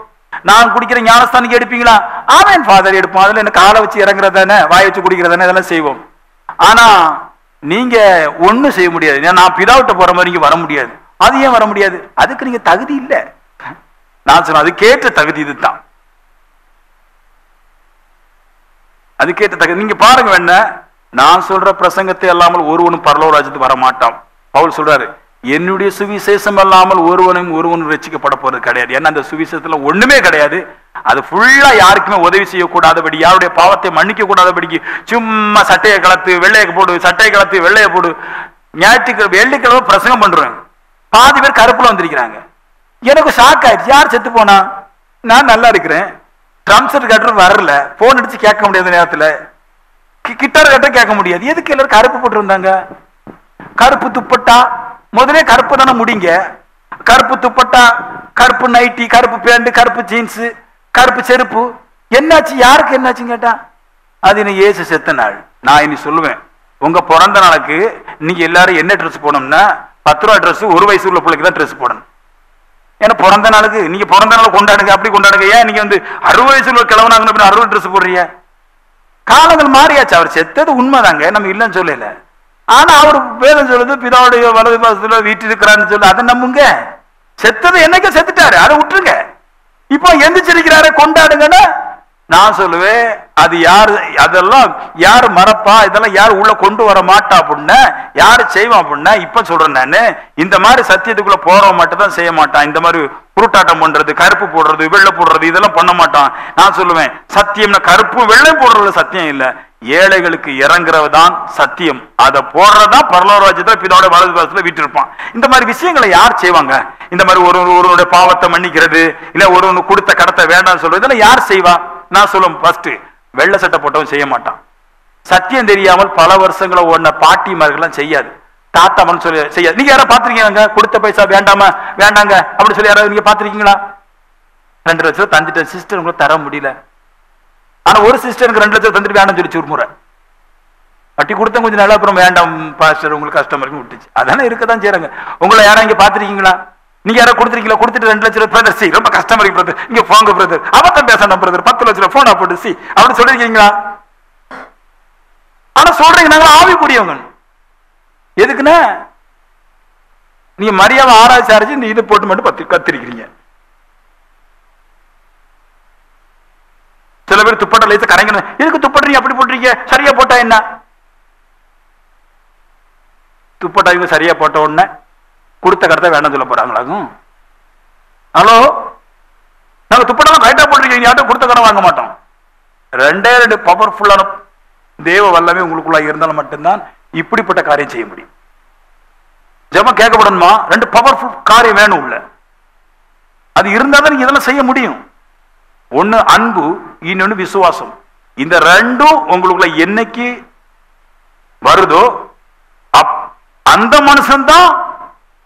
நான் குடிக்கிற ஞானஸ்தானிக்கு எடுப்பீங்களா? ஆமேன் ஃபாதர் எடுப்போம். அதுல என்ன காலை வச்சு இறங்குறதானே, வாயை வச்சு குடிக்கிறதானே, இதெல்லாம் செய்வோம். ஆனா நீங்க ஒண்ணும் செய்ய முடியாது. நான் பிதாவிட்ட போற மாதிரி நீங்க வர முடியாது. அது ஏன் வர முடியாது? அதுக்கு நீங்க தகுதி இல்லை. நான் சொன்ன அதுக்கேற்ற தகுதி இதுதான். அதுக்கேற்ற தகுதி நீங்க பாருங்க. வேண நான் சொல்ற பிரசங்கத்தை அல்லாமல் ஒருவனும் பரலோக ராஜ்யத்துக்கு வர மாட்டான். பவுல் சொல்றாரு, என்னுடைய சுவிசேஷம் அல்லாமல் ஒருவனும் ரட்சிக்கப்பட போறது கிடையாது. ஏன்னா அந்த சுவிசேஷத்துல ஒண்ணுமே கிடையாது. அது ஃபுல்லா யாருக்குமே உதவி செய்யக்கூடாதபடி, யாருடைய பாவத்தை மன்னிக்க கூடாதபடிக்கு சும்மா சட்டையை கலத்து வெள்ளையை போடு, சட்டையை கலத்து வெள்ளையை போடு. ஞாயிற்றுக்கிழமை வெள்ளிக்கிழமை பிரசங்கம் பண்றேன். பாதி பேர் கருப்புல வந்திருக்கிறாங்க. எனக்கு ஷாக் ஆயிடுச்சு. யார் செத்து போனா? நான் நல்லா இருக்கிறேன், ட்ரம் செட் கட்டுறது வரல, போன் அடிச்சு கேட்க முடியாத நேரத்தில், கிட்டார் கட்ட கேட்க முடியாது. எதுக்கு எல்லாரும் கருப்பு போட்டு இருந்தாங்க? கருப்பு துப்பட்டா, முதலே கருப்பு தானே முடிங்க. கருப்பு துப்பட்டா, கருப்பு நைட்டி, கருப்பு பேண்ட், கருப்பு ஜீன்ஸ், கருப்பு செருப்பு. என்னாச்சு? யாருக்கு என்னாச்சுன்னு கேட்டா, அது இன்னும் ஏசு செத்த நாள். நான் இனி சொல்லுவேன், உங்க பிறந்த நாளுக்கு நீங்க எல்லாரும் என்ன ட்ரெஸ் போடணும்னா 10 ரூபா ட்ரெஸ், 1 வயசு உள்ள பிள்ளைக்கு தான் ட்ரெஸ் போடணும். ஏன்னா பிறந்த நாளுக்கு நீங்க பிறந்த நாள் கொண்டாடுங்க, அப்படி கொண்டாடுங்க. ஏன் நீங்க வந்து 60 வயசுல கிழவனாங்க 60 ட்ரெஸ் போடுறீங்க? காலங்கள் மாறியாச்சு. அவர் செத்தது உண்மைதாங்க, நம்ம இல்லைன்னு சொல்லல. ஆனா அவர் வேதம் சொல்லுது, பிதாவுடைய வலது பாசத்துல வீட்டு இருக்கிறான்னு சொல்லு, அதை நம்புங்க. செத்தது என்னைக்கு செத்துட்டாரு, அதை விட்டுருங்க. இப்போ எந்திரிச்சிருக்கிறாரு, கொண்டாடுங்கன்னா நான் சொல்லுவேன், அது யாரு, அதெல்லாம் யாரு மறப்பா, இதெல்லாம் யாரு உள்ள கொண்டு வர மாட்டா அப்படின்னா, யாரு செய்வான் அப்படின்னா, இப்ப சொல்றேன் நானு, இந்த மாதிரி சத்தியத்துக்குள்ள போறவன் மட்டும் தான் செய்ய மாட்டான். இந்த மாதிரி குருட்டாட்டம் பண்றது, கருப்பு போடுறது, வெள்ளை போடுறது, இதெல்லாம் பண்ண மாட்டான். நான் சொல்லுவேன், சத்தியம்னா கருப்பு வெள்ளை போடுறது சத்தியம் இல்ல, ஏழைகளுக்கு இறங்குறதான் சத்தியம். அதை போடுறதான் பரலோக ராஜ்யத்துல பிதாவோட வலது பாசத்துல வீட்டிருப்பான். இந்த மாதிரி விஷயங்களை யார் செய்வாங்க? இந்த மாதிரி ஒருவனுடைய பாவத்தை மன்னிக்கிறது, இல்ல ஒருவனு கொடுத்த கடத்தை வேண்டாம்னு சொல்றது, இதெல்லாம் யார் செய்வா? நான் சொல்லுவேன், ஃபர்ஸ்ட் வெள்ளை சட்டை போட்டவன் செய்ய மாட்டான். சத்தியம் தெரியாமல் பல வருஷங்களை ஓடின பாட்டிமார்கள்லாம் செய்யாது, தாத்தாமன்னு சொல்லி செய்யாது. நீங்க யாரும் பாத்திருக்கீங்க? கொடுத்த பைசா வேண்டாம வேண்டாங்க அப்படின்னு சொல்லி யாராவது நீங்க பாத்திருக்கீங்களா? 2 லட்சம் தந்துட்டேன் சிஸ்டர், உங்களுக்கு தர முடியல. ஆனா ஒரு சிஸ்டருக்கு 2 லட்சம் தந்துட்டு வேண்டாம் சொல்லி ஒரு முறை வட்டி கொடுத்த கொஞ்சம் நல்லா, அப்புறம் வேண்டாம் பாஸ்டர் உங்களுக்கு கஸ்டமருக்கு விட்டுச்சு. அதானே இருக்கதான் செய்யறாங்க. உங்களை யாரும் இங்க பாத்திருக்கீங்களா? நீங்க யாரும் கொடுத்துருக்கீங்களா? கொடுத்துட்டு 2 லட்சம் பிரதர் சி ரொம்ப கஸ்டமருக்கு பிரதர் இங்க போங்க பிரதர், அவத்தான் பேசணும் பிரதர், 10 லட்சம் போனா போட்டு சி அப்படின்னு சொல்லிருக்கீங்களா? ஆனா சொல்றீங்க நாங்க ஆவிக்குரியவங்க. எதுக்குன்னா நீங்க மரியாதை ஆராய்ச்சி ஆராய்ச்சி இந்த இதை போட்டு மட்டும் கத்திருக்கிறீங்க. சில பேர் துப்பட்டா லேசா கரைக்கணும், எதுக்கு துப்பட்டீங்க அப்படி போட்டுறீங்க, சரியா போட்டா என்ன? துப்பட்டா இவங்க சரியா போட்ட உடனே கொடுத்த கடத்தை வேண்டாம் சொல்ல போறாங்களாகும்? ஹலோ, நாங்க துப்பட்டெல்லாம் கரெக்டா போட்டிருக்கீங்க, யார்ட்டும் கொடுத்த கடன் வாங்க மாட்டோம். 2 பவர்ஃபுல்லான தேவ வல்லமே உங்களுக்குள்ள இருந்தாலும் மட்டும்தான் இப்படிப்பட்ட காரியம் செய்ய முடியும். ஜெபம் கேட்கப்படணுமா? 2 பவர்ஃபுல் காரியம் வேணும் உள்ள. அது இருந்தா தான் நீங்க இதெல்லாம் செய்ய முடியும். ஒன்னு அன்பு, இன்னொன்னு விசுவாசம். இந்த 2ம் உங்களுக்குள்ள என்னைக்கு வருதோ அந்த மனுஷன் தான்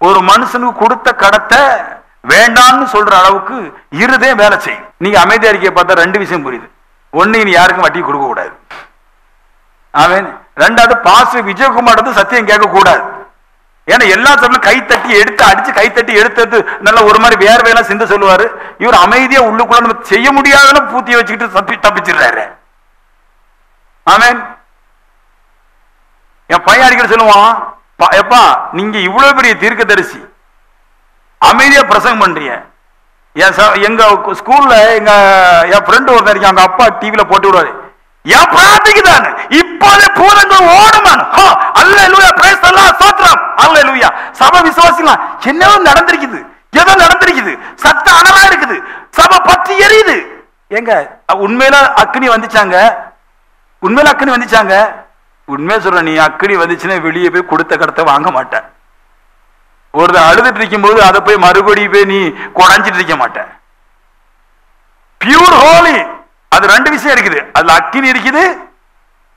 ஒரு மனுஷனுக்கு கொடுத்த கடத்தை வேண்டாம்னு சொல்ற அளவுக்கு இருதே வேலை செய்யும். நீங்க அமைதி அறிக்கையை பார்த்தா 2 விஷயம் புரியுது. ஒண்ணு, நீ யாருக்கும் வட்டி கொடுக்க கூடாது. அவன் 2வது பாஸ்டர் விஜயகுமார் சத்தியம் கேட்க கூடாது. ஏன்னா எல்லா சொல்லும் கை தட்டி எடுத்து அடிச்சு கை தட்டி எடுத்தது நல்ல ஒரு மாதிரி வேர்வையெல்லாம் சிந்த சொல்லுவாரு. இவர் அமைதியா உள்ளுக்குள்ள நம்ம செய்ய முடியாதுன்னு பூத்திய வச்சுக்கிட்டு தப்பிச்சிடுறாரு. ஆமென். என் பையன் அடிக்கடி சொல்லுவான், எப்பா நீங்க இவ்வளவு பெரிய தீர்க்கதரிசி அமைதியா பிரசங்கம் பண்றீங்க. எங்க ஸ்கூல்ல என் ஃப்ரெண்ட் ஒருத்தர் இருக்கு, அவங்க அப்பா டிவில போட்டு விடுவாரு, என் பிரார்த்திக்குதான் இப்போதே பூதங்கள் ஓடுமான். அல்லேலூயா, பிரைஸ் தி லார்ட், ஸ்தோத்திரம், அல்லேலூயா. சபை விசுவாசிக்கலாம், என்னவோ நடந்திருக்குது, ஏதோ நடந்திருக்குது, சத்த அனலா இருக்குது, சபை பற்றி எரியுது. எங்க உண்மையில அக்னி வந்துச்சாங்க? உண்மையில அக்னி வந்துச்சாங்க? உண்மையா சொல்ற, நீ அக்னி வந்துச்சுன்னா வெளியே போய் கொடுத்த கடத்தை வாங்க மாட்டேன். ஒரு அழுதுட்டு இருக்கும் போது அதை போய் மறுபடியும் போய் நீ குறைஞ்சிட்டு இருக்க மாட்டேன். பியூர் ஹோலி, அது 2 விஷயம் இருக்குது. அதுல அக்கினி இருக்குது,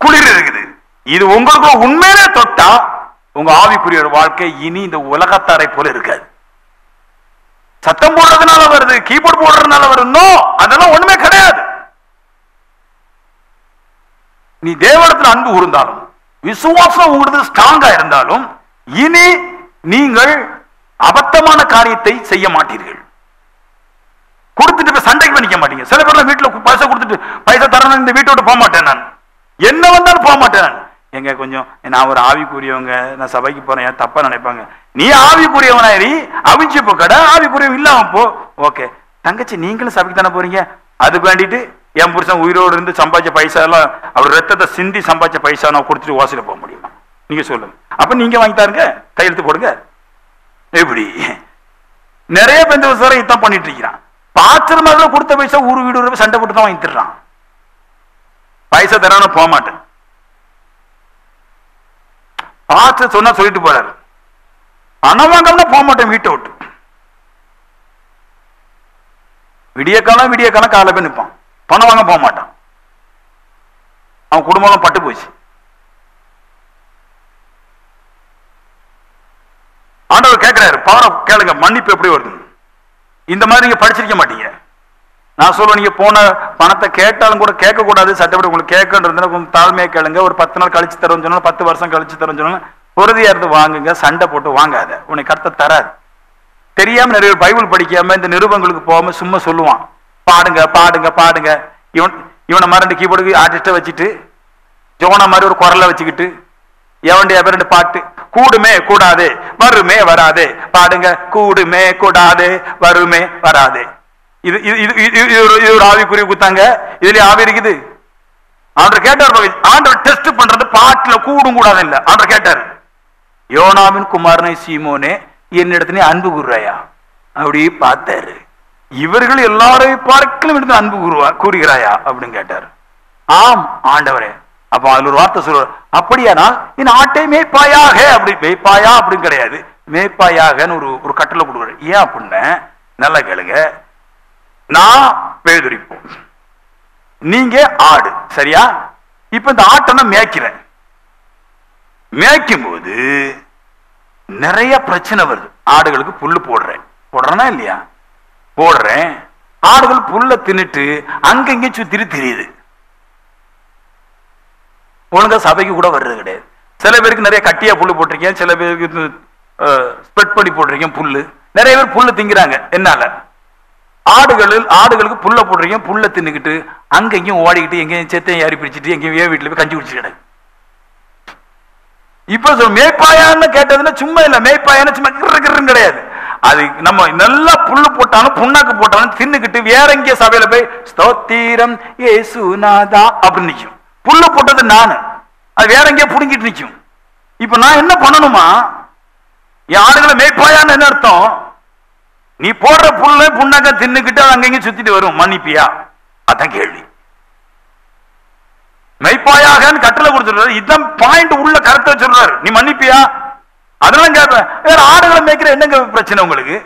குளிர் இருக்குது. இது உங்களுக்கு உண்மையிலே தொட்டா உங்க ஆவிக்குரிய வாழ்க்கை இனி இந்த உலகத்தாரை போல இருக்காது. சத்தம் போடுறதுனால வருது, கீபோர்டு போடுறதுனால வருதோ, அதெல்லாம் ஒண்ணுமே கிடையாது. நீ தேவனிடத்தில் அன்பு கூர்ந்தாலும் விசுவாசம் உங்களுக்கு ஸ்ட்ராங்கா இருந்தாலும் இனி நீங்கள் அபத்தமான காரியத்தை செய்ய மாட்டீர்கள். கொடுத்துட்டு சண்டைக்கு பண்ணிக்க மாட்டீங்க. சில பேர்லாம் வீட்டுல பைசா கொடுத்துட்டு பைசா தரணும், இந்த வீட்டை விட்டு போக மாட்டேன், நான் என்ன வந்தாலும் போக மாட்டேன். எங்க கொஞ்சம் நான் ஒரு ஆவிக்குரியவங்க, நான் சபைக்கு போறேன், தப்பா நினைப்பாங்க. நீ ஆவிக்குரியவனாயிரி அவிஞ்சு போ, கடை ஆவிக்குரியவன் இல்லாம போ. ஓகே தங்கச்சி, நீங்களும் சபைக்கு தானே போறீங்க, அதுக்கு வேண்டிட்டு என் புருஷன் உயிரோடு இருந்து சம்பாதிச்ச பைசா எல்லாம் அவர் ரத்தத்தை சிந்தி சம்பாதிச்ச பைசா நான் கொடுத்துட்டு வாசில போக முடியுமா? நீங்க சொல்லுங்க. அப்ப நீங்க வாங்கி தாருங்க, கையெழுத்து போடுங்க. எப்படி நிறைய பேர் இதான் பண்ணிட்டு இருக்கிறான். பாத்திரம் மாதிரி கொடுத்த பைசா ஊரு வீடு சண்டை போட்டு தான் வாங்கி தர்றான். பைசா தரான போக மாட்டேன். பார்த்து சொன்னா சொல்லிட்டு போறாரு, பணம் வாங்கணும்னா போக மாட்டேன் வீட்டை விட்டு. விடிய காலம் காலைல போய் நிற்பான். பணம் வாங்க போக மாட்டான். அவன் குடும்பம் பட்டு போச்சு. ஆண்டவர் கேட்கிறாரு, பாரு கேளுங்க, மன்னிப்பு எப்படி வருது. இந்த மாதிரி நீங்க படிச்சிருக்க மாட்டீங்க. நான் சொல்லுவேன், நீங்க போன பணத்தை கேட்டாலும் கூட கேட்க கூடாது, சட்டப்படி உங்களுக்கு கேட்கறது கொஞ்சம் தாழ்மையா கேளுங்க. ஒரு 10 நாள் கழிச்சு தரோன்னு சொன்னாலும் 10 வருஷம் கழிச்சு தரோன்னு சொன்னாலும் உறுதியா இருந்து வாங்குங்க. சண்டை போட்டு வாங்காத, உனக்கு கர்த்தர் தராது. தெரியாம நிறைய பைபிள் படிக்காம இந்த நிருபங்களுக்கு போகாம சும்மா சொல்லுவான், பாடுங்க பாடுங்க பாடுங்க. இவனை மாதிரி கீபோர்டு ஆர்டிஸ்ட வச்சுட்டு ஜோனா மாதிரி ஒரு குரலை வச்சுக்கிட்டு எவன்டைய ரெண்டு பாட்டு, கூடுமே கூடாது வருமே வராது, பாடுங்க கூடுமே கூடாது வருமே வராது. இது ஒரு ஆவிக்குரிய குத்தாங்க. இதுல ஆவி இருக்குது. ஆண்டவர் கேட்டார், ஆண்டவர் டெஸ்ட் பண்றது பாட்டுல கூடும் கூடாது இல்ல. ஆண்டவர் கேட்டார், யோனாவின் குமாரனை சீமோனே என்னிடத்துல அன்பு கூறுறாயா? அப்படி பார்த்தாரு. இவர்கள் எல்லாரையும் பார்க்கலும் எடுத்து அன்பு கூறுகிறாயா அப்படின்னு கேட்டார். ஆம் ஆண்டவரே. அப்ப அதுல ஒரு வார்த்தை சொல்ற, அப்படியானால் என் ஆட்டை மேய்ப்பாயாக. அப்படி மேய்ப்பாயா அப்படின்னு கிடையாது, மேய்ப்பாயாகன்னு ஒரு கட்டளை கொடுக்குறாரு. ஏன் அப்படின்னா, நல்லா கேளுங்க, நான் பேதுரிப்போம், நீங்க ஆடு, சரியா? இப்ப இந்த ஆட்டை நான் மேய்க்கிறேன். மேய்க்கும் போது நிறைய பிரச்சனை வருது. ஆடுகளுக்கு புல்லு போடுறேன்னா இல்லையா? போடுறேன். ஆடுகள் புல்ல தின்னுட்டு அங்கங்க சுத்திட்டு தெரியுது. ஒழுங்கா சபைக்கு கூட வர்றது கிடையாது. சில பேருக்கு நிறைய கட்டியா புல்லு போட்டிருக்கேன், சில பேருக்கு ஸ்ப்ரெட் பண்ணி போட்டிருக்கேன் புல்லு. நிறைய பேர் புல்லு திங்கிறாங்க. என்னால ஆடுகளுக்கு புல்ல போடுறீங்க, புல்ல தின்னுக்கிட்டு அங்கேயும் ஓடிக்கிட்டு எங்கேயும் செத்தையும் ஏறி பிடிச்சிட்டு எங்கேயும் வீட்டுல போய் கஞ்சி குடிச்சு கிடக்கு. இப்ப மேய்ப்பாயான்னு கேட்டதுன்னா சும்மா இல்ல, மேய்ப்பாயான்னு சும்மா கிருன்னு கிடையாது. அது நம்ம நல்லா புல்லு போட்டாலும் புண்ணாக்கு போட்டாலும் தின்னுக்கிட்டு வேற எங்கேயும் சபையில போய் ஸ்தோத்திரம் இயேசுநாதா அப்படின்னு நிற்கும். புல்லு போட்டது நானு, அது வேற எங்கேயோ புடுங்கிட்டு நிற்கும். இப்ப நான் என்ன பண்ணணுமா? என் ஆடுகளை மேய்ப்பாயான்னு என்ன அர்த்தம்? நீ போடுற புல்ல புண்ணாக்க தின்னுக்கிட்டு அங்கங்க சுத்திட்டு வரும், மன்னிப்பியா? அதான் கேள்வி. மெய்ப்பாயாக கட்டளை கொடுத்துறாரு. இதுதான் பாயிண்ட், உள்ள கருத்தை சொல்றாரு. நீ மன்னிப்பியா? அதெல்லாம் கேட்பேன். வேற ஆடுகளை மேய்க்கிற என்னங்க பிரச்சனை உங்களுக்கு?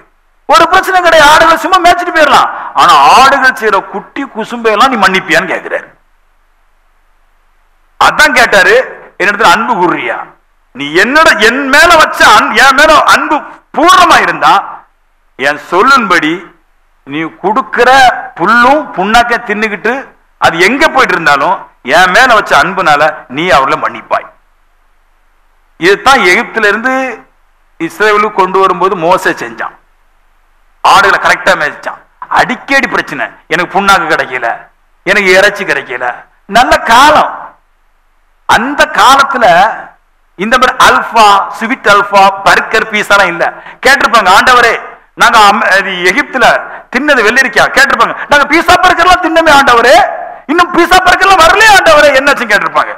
ஒரு பிரச்சனை கிடையாது. ஆடுகளை சும்மா மேய்ச்சிட்டு போயிடலாம். ஆனா ஆடுகள் செய்யற குட்டி குசும்பையெல்லாம் நீ மன்னிப்பியான்னு கேட்கிறாரு. அதான் கேட்டாரு, என்னிடத்துல அன்பு கூறுறியா? நீ என் மேல வச்ச என் மேல அன்பு பூர்ணமா இருந்தா என் சொல்லும்படி நீ கொடுக்கிற புல்லும் புண்ணாக்க தின்னுக்கிட்டு அது எங்க போயிட்டு இருந்தாலும் என் மேல வச்ச அன்புனால நீ அவர்களை மன்னிப்பாய். இதுதான் எகிப்துல இருந்து இஸ்ரேலுக்கு கொண்டு வரும்போது மோசே செஞ்சான். ஆடுகளை கரெக்டா மேய்ச்சான். அடிக்கடி பிரச்சனை, எனக்கு புண்ணாக்கு கிடைக்கல, எனக்கு இறைச்சி கிடைக்கல. நல்ல காலம். அந்த காலத்துல இந்த மாதிரி அல்பா ஸ்வீட் அல்பா பர்கர் பீஸாலாம் இல்ல. கேட்டிருப்பாங்க, ஆண்டவரே நாங்க எகிப்துல தின்னது வெள்ளரிக்கா. கேட்டிருப்பாங்க, நாங்க பீஸா பர்கர்லாம் தின்னமே ஆண்டவரே, இன்னும் பீஸா பர்கர்லாம் வரலையே ஆண்டவரே, என்னாச்சும் கேட்டிருப்பாங்க.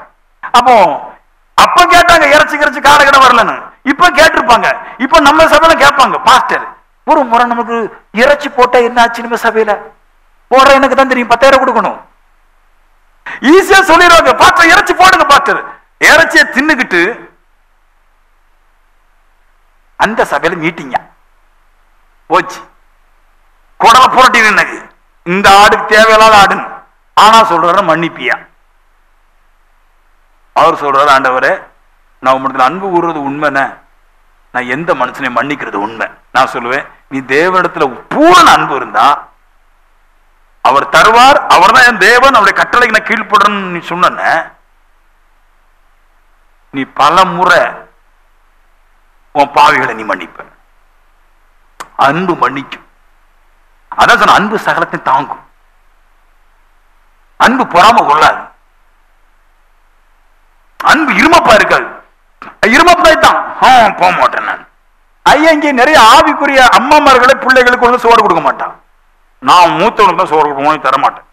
அப்ப கேட்டாங்க இறைச்சி கரைச்சி கார கடை வரலன்னு. இப்ப கேட்டிருப்பாங்க. இப்ப நம்ம சபையில கேட்பாங்க, பாஸ்டர் ஒரு முறை நமக்கு இறைச்சி போட்டா என்ன ஆச்சு? நம்ம சபையில போடுற எனக்கு தான் தெரியும், 10,000 கொடுக்கணும். ஈஸியா சொல்லிடுவாங்க, பாஸ்டர் இறைச்சி போடுங்க பாஸ்டர். இறைச்சியை தின்னுக்கிட்டு அந்த சபையில மீட்டிங்க போச்சு. குடலை புரட்டி நின்னது. இந்த ஆடுக்கு தேவையில்லாத ஆடுன்னு. ஆனா சொல்றாரு, மன்னிப்பியா? அவர் சொல்றாரு, ஆண்டவரே நான் உம்மிடத்தில் அன்பு கூறுறது உண்மைன்னு, நான் எந்த மனுஷனையும் மன்னிக்கிறது உண்மை. நான் சொல்லுவேன், நீ தேவனிடத்துல பூரண அன்பு இருந்தா அவர் தருவார். அவர் தான் என் தேவன், அவருடைய கட்டளைக்கு நான் கீழ்படுறேன்னு நீ சொன்ன, நீ பல முறை உன் பாவிகளை நீ மன்னிப்ப. அன்பு மன்னிக்கும். அதான் சொன்ன, அன்பு சகலத்தை தாங்கும். அன்பு பொறாம கொள்ளாது. அன்பு இருமப்பா இருக்காது. இருமப்பாய்த்தான் போக மாட்டேன் நான். ஐயா இங்கே நிறைய ஆவிக்குரிய அம்மாமார்களை பிள்ளைகளுக்கு ஒன்று சோறு கொடுக்க மாட்டான். நான் மூத்தவனுக்கு தான் சோறு கொடுக்கணும், தர மாட்டேன்.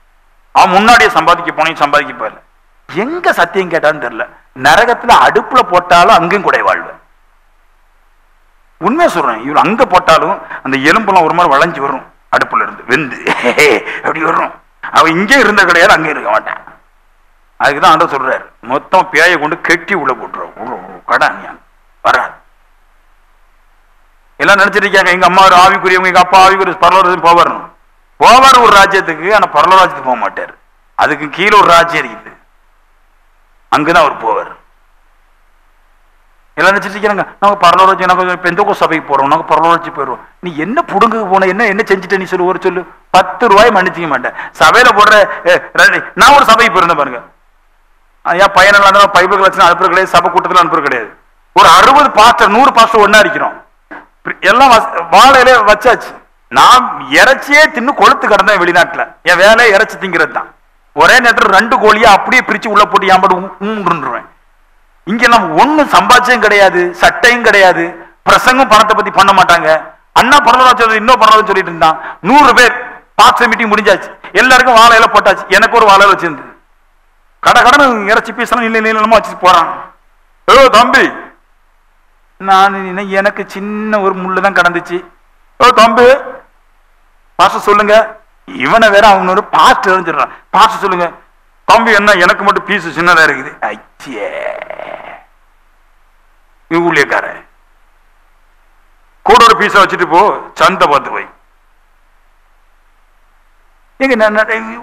அவன் முன்னாடியே சம்பாதிக்க போனேன், சம்பாதிக்க போயிடல. எங்க சத்தியம் கேட்டான்னு தெரியல. நரகத்துல அடுப்புல போட்டாலும் அங்கேயும் கூட வாழ்வேன். உண்மையா சொல்றேன். இவரு அங்க போட்டாலும் அந்த எலும்பெல்லாம் ஒரு மாதிரி வளைஞ்சு வரும், அடுப்புல இருந்து வெந்து அப்படி வரும். அவன் இங்கே இருந்த கிடையாது, அங்கே இருக்க மாட்டான். அதுக்குதான் ஆண்டவர் சொல்றாரு, மொத்தம் பேயை கொண்டு கெட்டி உள்ள போட்டுருவோம், கடை வராது. எல்லாம் நினைச்சிட்டு இருக்காங்க, எங்க அம்மா ஒரு ஆவிக்குரியவங்க, எங்க அப்பா ஆவிக்குரிய பரவாயில்ல போவரணும். போவார் ஒரு ராஜ்யத்துக்கு, ஆனா பரலோக ராஜ்யத்துக்கு போக மாட்டார். அதுக்கு கீழே ஒரு ராஜ்யம் இருக்குது, அங்கதான் அவர் போவார். எல்லாம் நினைச்சிருக்கிறாங்க நாங்க பரலோக நாங்க பெந்தோகோஸ்து சபைக்கு போறோம், நாங்க பரலோக போயிடுவோம். நீ என்ன புடுங்க போன, என்ன செஞ்சுட்ட நீ சொல்லு, ஒரு சொல்லு. 10 ரூபாய் மன்னிச்சிக்க மாட்டேன். சபையில போடுற நான் ஒரு சபைக்கு போயிருந்தேன் பாருங்க. ஏன் பையனெல்லாம் பைபிள் கிளாஸ் அனுப்புறது கிடையாது, சபை கூட்டத்தில் அனுப்புறது கிடையாது. ஒரு 60 பாஸ்டர் 100 பாஸ்டர் ஒன்னா இருக்கிறோம், எல்லாம் வாழையில வச்சாச்சு. நான் இறைச்சியே தின்னு கொளுத்து கிடந்தேன் வெளிநாட்டுல. என் வேலையை இறைச்சி திங்கிறது தான். ஒரே நேரத்தில் 2 கோழியா அப்படியே பிரிச்சு உள்ள போட்டு ஏன் உண்டுருவேன். இங்க எல்லாம் ஒண்ணும் சம்பாத்தியம் கிடையாது, சட்டையும் கிடையாது, பிரசங்கம் பணத்தை பத்தி பண்ண மாட்டாங்க. அண்ணா பரலோக இன்னும் பரலோக சொல்லிட்டு இருந்தான். 100 பேர் பாஸ்டர் மீட்டிங் முடிஞ்சாச்சு, எல்லாருக்கும் வாழையில போட்டாச்சு. எனக்கு ஒரு வாழையில வச்சிருந்து கடை இறைச்சி பீசலாம் நீளமா வச்சு போறான். ஓ தம்பி, நான் எனக்கு சின்ன ஒரு முள்ளு தான் கடந்துச்சு. ஓ தம்பி பாஸ்டர் சொல்லுங்க. இவனை வேற அவங்க ஒரு பாஸ்டர் சொல்றான். பாஸ்டர் சொல்லுங்க. தம்பி என்ன எனக்கு மட்டும் பீஸ் சின்னதா இருக்குது. ஐயே ஊழியக்கார கூட ஒரு பீஸா வச்சுட்டு போ, சந்தை பார்த்து போய்.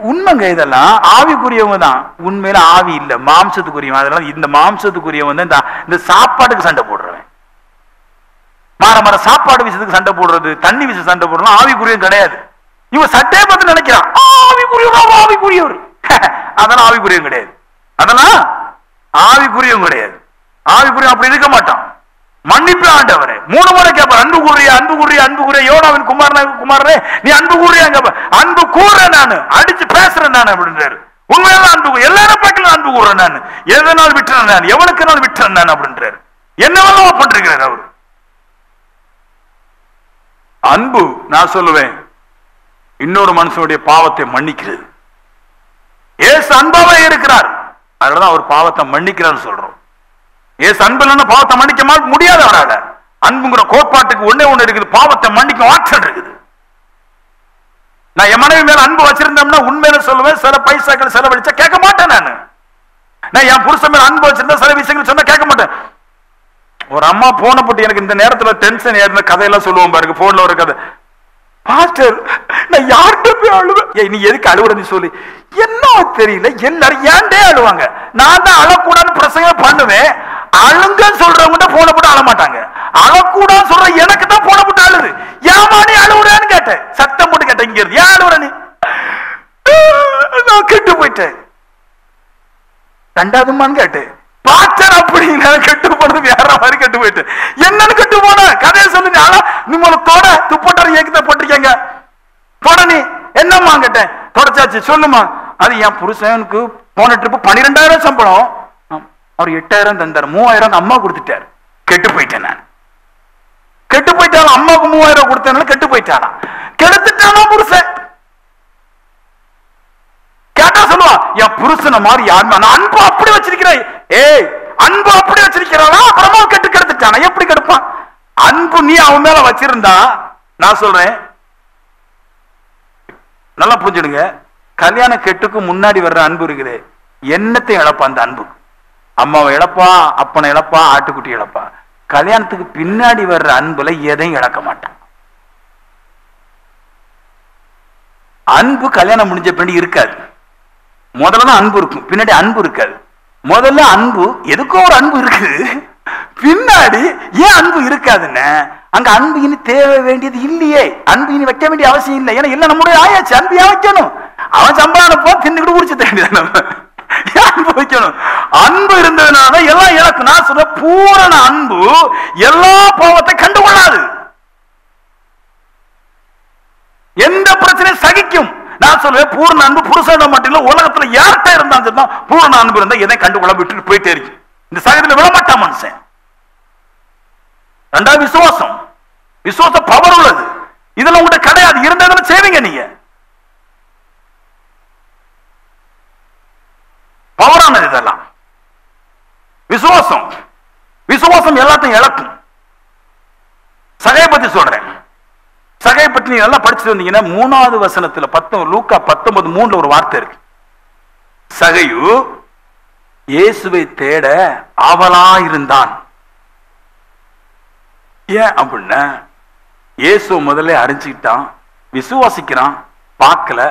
உண்மைங்க, இதெல்லாம் ஆவிக்குரியவங்க தான். உண்மையில ஆவி இல்ல, மாம்சத்துக்குரியவன். அதெல்லாம் இந்த மாம்சத்துக்குரியவன் தான் இந்த சாப்பாட்டுக்கு சண்டை போடுறவன். மாற சாப்பாடு விஷயத்துக்கு சண்டை போடுறது, தண்ணி விஷயம் சண்டை போடுறது ஆவிக்குரியவன் கிடையாது. இவன் சட்டையை பார்த்து நினைக்கிறான் ஆவிக்குரியவர். அதெல்லாம் ஆவிக்குரியவன் கிடையாது. அதெல்லாம் ஆவிக்குரியவன் கிடையாது. ஆவிக்குரிய அப்படி இருக்க மாட்டான். மன்னிப்பு ஆண்டவரே 3 முறை கேட்பார். அன்பு கூறிய யோனாவின் குமாரனே நீ அன்பு கூறியா கேப்ப. அன்பு கூறேன், நான் அடிச்சு பேசுறேன் நான் அப்படின்றாரு. உண்மையெல்லாம் அன்பு, எல்லாரும் பார்க்கல அன்பு கூறேன் நான், எதனால் விட்டுறேன் நான், எவனுக்கு நாள் விட்டுறேன் நான் அப்படின்றாரு. என்னவெல்லாம் பண்றாரு அவரு. அன்பு நான் சொல்லுவேன் இன்னொரு மனுஷனுடைய பாவத்தை மன்னிக்கிறது. ஏசு அன்பாவே இருக்கிறார், அதனாலதான் அவர் பாவத்தை மன்னிக்கிறார் சொல்றோம். ஏசு அன்பு இல்லைன்னா பாவத்தை மன்னிக்க முடியாது அவரால. அன்புங்கிற கோட்பாட்டுக்கு ஒண்ணே ஒண்ணு இருக்குது, பாவத்தை மன்னிக்க ஆற்றல் இருக்குது. நான் என் மனைவி மேல அன்பு வச்சிருந்தோம்னா உண்மையில சொல்லுவேன், சில பைசாக்கள் செலவழிச்சா கேட்க மாட்டேன். நான் என் புருஷன் மேல அன்பு வச்சிருந்தா சில விஷயங்கள் சொன்னா கேட்க மாட்டேன். ஒரு அம்மா போன போட்டு எனக்கு இந்த நேரத்துல டென்ஷன் ஏறின கதையெல்லாம் சொல்லுவோம் பாருங்க. போன்ல ஒரு கதை. பாஸ்டர் நான் யார்கிட்ட போய் அழுவேன். நீ எதுக்கு அழுவுறன்னு சொல்லி என்ன தெரியல, எல்லாரும் ஏன்டே அழுவாங்க. நான் தான் அழக்கூடாதுன்னு பிரசங்கம் பண்ணுவேன். அழுங்க சொல்றவங்க போன போட்டு அழ மாட்டாங்க. அழக்கூடாது சொல்ற எனக்கு தான் போன போட்டு அழுது. ஏமா நீ அழுவுறேன்னு கேட்டேன், சத்தம் போட்டு கேட்டேன். இங்க இருந்து ஏன் அழுவுற நீ? நான் கெட்டு போயிட்டேன். 2வதுமான்னு கேட்டேன். பாஸ்டர் அப்படி கெட்டு போனது வேற மாதிரி கெட்டு போயிட்டு. என்னன்னு கெட்டு போன கதையை சொல்லுங்க. நீங்க தொட துப்பட்டார் ஏக்கத்தை போட்டிருக்கீங்க, தொட நீ என்னம்மா கேட்டேன். தொடச்சாச்சு சொல்லுமா. அது என் புருஷனுக்கு போன ட்ரிப்பு 12,000 சம்பளம், அவர் 8,000 தந்தார், 3,000 அம்மா கொடுத்துட்டாரு. கெட்டு போயிட்டேன் நான். கெட்டு போயிட்டாலும் அம்மாவுக்கு 3,000 கொடுத்தனால கெட்டு போயிட்டானா, கெடுத்துட்டானா புருஷன். கேட்டா சொல்லுவான் என் புருஷனை மாதிரி யாருமே. நான் அன்பு அப்படி வச்சிருக்கிறேன். ஏய் அன்பு அப்படி வச்சிருக்கிறானா, அப்புறமா கெட்டு கெடுத்துட்டானா, எப்படி கெடுப்பான்? அன்பு நீ அவன் மேல வச்சிருந்தா, நான் சொல்றேன் நல்லா புரிஞ்சுடுங்க. கல்யாண கெட்டுக்கு முன்னாடி வர்ற அன்பு இருக்குது, என்னத்தை இழப்பா அந்த அன்பு. அம்மாவை இழப்பா, அப்பனை இழப்பா, ஆட்டுக்குட்டி இழப்பா. கல்யாணத்துக்கு பின்னாடி வர்ற அன்புல எதையும் இழக்க மாட்டான். அன்பு கல்யாணம் முடிஞ்ச பின்னாடி இருக்காது. முதல்ல தான் அன்பு இருக்கும், பின்னாடி அன்பு இருக்காது. முதல்ல அன்பு எதுக்கோ ஒரு அன்பு இருக்குது, பின்னாடி ஏன் அன்பு இருக்காதுன்னு. அங்க அன்பு இனி தேவை வேண்டியது இல்லையே, அன்பு இனி வைக்க வேண்டிய அவசியம் இல்லை. ஏன்னா எல்லாம் நம்முடைய ஆயாச்சு. அன்பு ஏன் வைக்கணும்? அவன் சம்பாதனை போ தின்னுக்கிட்டு குடிச்சு தேண்டியது அன்பு வைக்கணும். அன்பு இருந்ததுனால எல்லாம் எனக்கு நான் சொல்ற பூரண அன்பு எல்லா பாவத்தை கண்டுகொள்ளாது, எந்த பிரச்சனையும் சகிக்கும். நான் சொல்லுவேன் பூர்ண அன்பு புருஷனிடம் மட்டும் இல்ல, உலகத்துல யார்கிட்ட இருந்தாலும் பூர்ண அன்பு இருந்தா எதை கண்டுகொள்ள விட்டுட்டு போயிட்டே இருக்கு. இந்த சகத்துல விடமாட்டான் மனுஷன். 2வது விசுவாசம். விசுவாசம் பவர் உள்ளது. இதெல்லாம் உங்கள்கிட்ட கிடையாது, இருந்ததுன்னு செய்வீங்க நீங்க. பவரானது இதெல்லாம். விசுவாசம் விசுவாசம் எல்லாத்தையும் இழக்கும். சகையை பத்தி சொல்றேன். சகையை பற்றி நீங்க நல்லா படிச்சுட்டு வந்தீங்கன்னா 3வது வசனத்துல லூக்கா 19:3 ஒரு வார்த்தை இருக்கு. சகையு இயேசுவை தேட ஆவலா இருந்தான். ஏன் அப்படின்னா இயேசு முதல்ல அறிஞ்சுக்கிட்டான், விசுவாசிக்கிறான், பார்க்கல.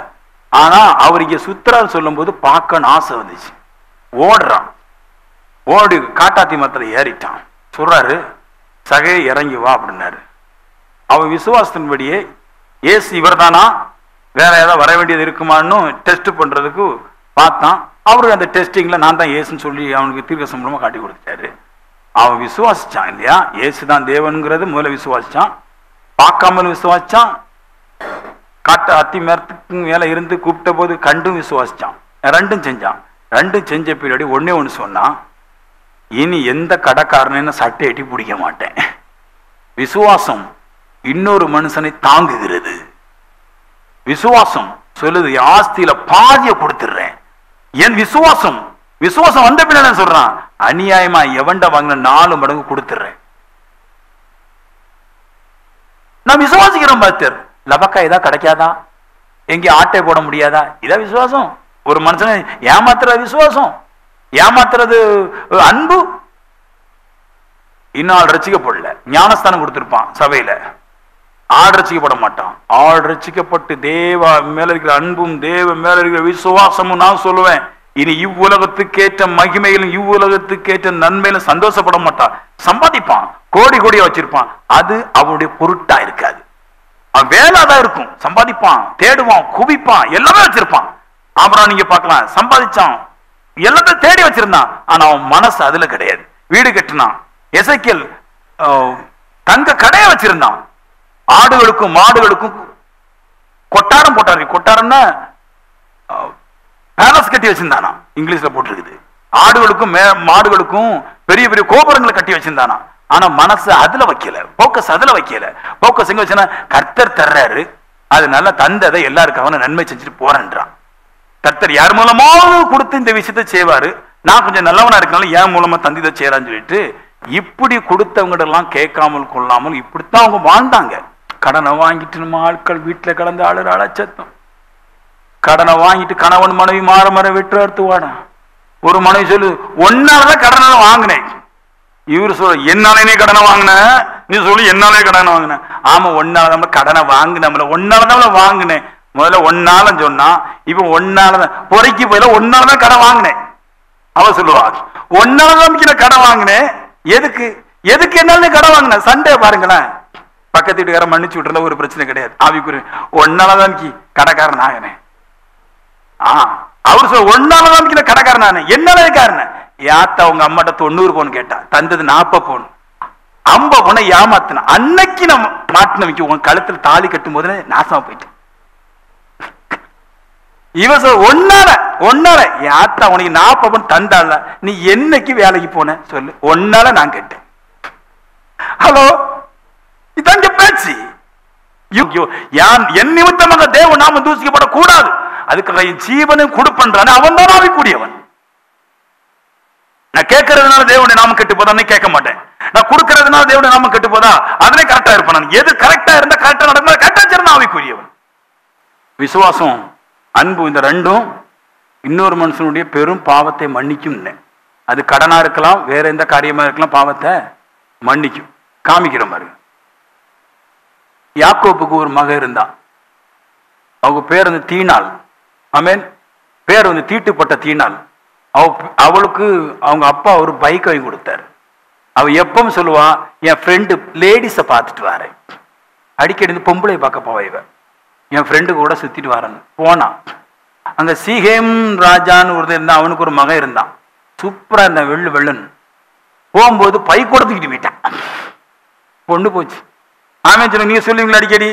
ஆனா அவர் இங்க சுத்துறாரு சொல்லும் போது பார்க்கணும் ஆசை வந்துச்சு. ஓடுறான், ஓடி காட்டாத்தி மரத்துல ஏறிட்டான். சொல்றாரு, சகே இறங்கி வா அப்படின்னாரு. அவன் விசுவாசத்தின்படியே ஏசு இவர் தானா, வேற ஏதாவது வர வேண்டியது இருக்குமான்னு டெஸ்ட் பண்றதுக்கு பார்த்தான். அவரு அந்த டெஸ்டிங்ல நான் தான் ஏசுன்னு சொல்லி அவனுக்கு தீர்க்க சம்பளமா காட்டி கொடுத்துட்டாரு. அவன் விசுவாசிச்சான் இல்லையா, ஏசுதான் தேவனுங்கிறது முதல்ல விசுவாசிச்சான். பார்க்காமல் விசுவாசிச்சான். காட்ட அத்தி மரத்துக்கு மேல இருந்து கூப்பிட்ட போது கண்டும் விசுவாசிச்சான். ரெண்டும் செஞ்சான். ரெண்டும் செஞ்ச பின்னாடி ஒன்னே ஒன்று சொன்னான், இனி எந்த கடைக்காரனு சட்டை எட்டி பிடிக்க மாட்டேன். விசுவாசம் இன்னொரு மனுஷனை தாங்குகிறது. விசுவாசம் சொல்லுது, ஆஸ்தியில பாதிய கொடுத்துடுறேன். என் விசுவாசம் விசுவாசம் வந்த பின்ன சொல்றான், அநியாயமா எவன்ட வாங்கின 4 மடங்கு கொடுத்துடுறேன். நான் விசுவாசிக்கிறேன் பாஸ்டர். லபக்கா இதா கிடைக்காதா, எங்க ஆட்டை போட முடியாதா? இதா விசுவாசம்? ஒரு மனுஷனை ஏமாத்துறது விசுவாசம்? ஏமாத்துறது அன்பு? இன்னும் ரசிக்கப்படல, ஞானஸ்தானம் கொடுத்திருப்பான் சபையில, ஆள் ரசிக்கப்பட மாட்டான். ஆள் ரசிக்கப்பட்டு தேவ மேல இருக்கிற அன்பும் தேவ மேல இருக்கிற விசுவாசமும் நான் சொல்லுவேன், இனி இவ்வுலகத்துக்கேற்ற மகிமையிலும் இவ்வுலகத்துக்கேற்ற நன்மையிலும் சந்தோஷப்பட மாட்டான். சம்பாதிப்பான், கோடி கோடியா வச்சிருப்பான், அது அவனுடைய பொருட்டா இருக்காது. அவன் வேலைதான் இருக்கும். சம்பாதிப்பான், தேடுவான், குவிப்பான், எல்லாமே வச்சிருப்பான். அப்புறம் நீங்க பார்க்கலாம், சம்பாதிச்சான், எல்லாத்தையும் தேடி வச்சிருந்தான், ஆனா அவன் மனசு அதுல கிடையாது. வீடு கட்டினான். எசேக்கியேல் தங்க கடையை வச்சிருந்தான். ஆடுகளுக்கும் மாடுகளுக்கும் கொட்டாரம் போட்டாரு. கொட்டாரம்னா பேலஸ் கட்டி வச்சிருந்தானா, இங்கிலீஷ்ல போட்டிருக்குது. ஆடுகளுக்கும் மாடுகளுக்கும் பெரிய பெரிய கோபுரங்களை கட்டி வச்சிருந்தானா. ஆனா மனசு அதுல வைக்கல, போக்கஸ் அதுல வைக்கல. போக்கஸ் எங்க வச்சுன்னா, கர்த்தர் தர்றாரு, அது நல்லா தந்ததை எல்லாருக்காக நன்மை செஞ்சுட்டு போறேன்றான். கர்த்தர் யார் மூலமாவது கொடுத்து இந்த விஷயத்தை செய்வாரு, நான் கொஞ்சம் நல்லவனா இருக்கனால என் மூலமா தந்திதை செய்யறான்னு சொல்லிட்டு இப்படி கொடுத்தவங்க எல்லாம் கேட்காமல் கொள்ளாமல் இப்படித்தான் அவங்க வாழ்ந்தாங்க. கடனை வாங்கிட்டு நம்ம ஆட்கள் வீட்டுல கடந்து ஆளுற அலட்சத்தம். கடனை வாங்கிட்டு கணவன் மனைவி மாற மர வெற்று அறுத்து வாடா. ஒரு மனைவி சொல்லு, ஒன்னாலதான் கடனை வாங்கினேன். இவரு சொல்ல, என்னாலே கடனை வாங்கின, நீ சொல்லி என்னாலே கடனை வாங்கின. ஆமா, ஒன்னால கடனை வாங்கின, ஒன்னாலதான் வாங்கினேன். முதல்ல ஒன்னால சொன்னா, இப்ப ஒன்னாலதான் பொறைக்கு போயில ஒன்னாலதான் கடன் வாங்கினேன். அவ சொல்லுவா, ஒன்னாலதான் கடன் வாங்கினேன். எதுக்கு எதுக்கு என்னால கடன் வாங்கின? சண்டே பாருங்களேன், பக்கத்து வீட்டுக்கார மன்னிச்சு விட்டுறல ஒரு பிரச்சனை கிடையாது. ஆவிக்குரிய ஒன்னாலதான் கடைக்காரன் ஆகினேன். அவரு சொல்ல, ஒன்னாலதான் கடைக்காரன் ஆனேன். என்னால காரணம், யாத்தா உங்க அம்மாட்ட 90 பவுன் கேட்டா, தந்தது 40 பவுன். 50 பவுனை ஏமாத்தின அன்னைக்கு நம்ம மாட்டின வைக்க உன் கழுத்துல தாலி கட்டும் போது நாசமா போயிட்டு. இவ சொல், ஒன்னால யாத்தா உனக்கு 40 பவுன் தந்தால, நீ என்னைக்கு வேலைக்கு போன சொல்லு, ஒன்னால நான் கேட்டேன். ஹலோ, இதான் பேச்சு. என் நிமித்தமாக தேவ நாம தூசிக்கப்படக்கூடாது, அதுக்காக என் ஜீவனை கொடுப்பன்றானே அவன் தான் ஆவிக்கூடியவன். நான் கேட்கறதுனால தேவனை நாம கெட்டு போதான்னு கேட்க மாட்டேன். நான் கொடுக்கறதுனால தேவனை நாம கெட்டு போதா அதனே கரெக்டா இருப்பேன். நான் எது கரெக்டா இருந்தா கரெக்டா நடக்கும், கரெக்டா சிறந்த ஆவிக்குரியவன். விசுவாசம் அன்பு இந்த ரெண்டும் இன்னொரு மனுஷனுடைய பெரும் பாவத்தை மன்னிக்கும். அது கடனா இருக்கலாம், வேற எந்த காரியமா இருக்கலாம், பாவத்தை மன்னிக்கும். காமிக்கிற மாதிரி. யாக்கோப்புக்கு ஒரு மக இருந்தா, அவங்க பேர் வந்து தீனாள். ஆமென். பேர் வந்து தீட்டுப்பட்ட தீனாள். அவளுக்கு அவங்க அப்பா ஒரு பைக் வாங்கி கொடுத்தாரு. அவ எப்பவும் சொல்லுவா, என் ஃப்ரெண்டு லேடிஸை பார்த்துட்டு வரேன், அடிக்கடி பொம்பளை பார்க்க போவ, என் ஃப்ரெண்டு கூட சுத்திட்டு வரேன்னு போனா. அங்க சீகேம் ராஜான்னு ஒருத்தர் இருந்தான், அவனுக்கு ஒரு மகன் இருந்தான், சூப்பரா இருந்தான், வெள்ளுன்னு. போகும்போது பை கொடுத்துக்கிட்டு போயிட்டான். பொண்ணு போச்சு. ஆமே சொல்லுங்க, நீங்க சொல்லுவீங்களா அடிக்கடி,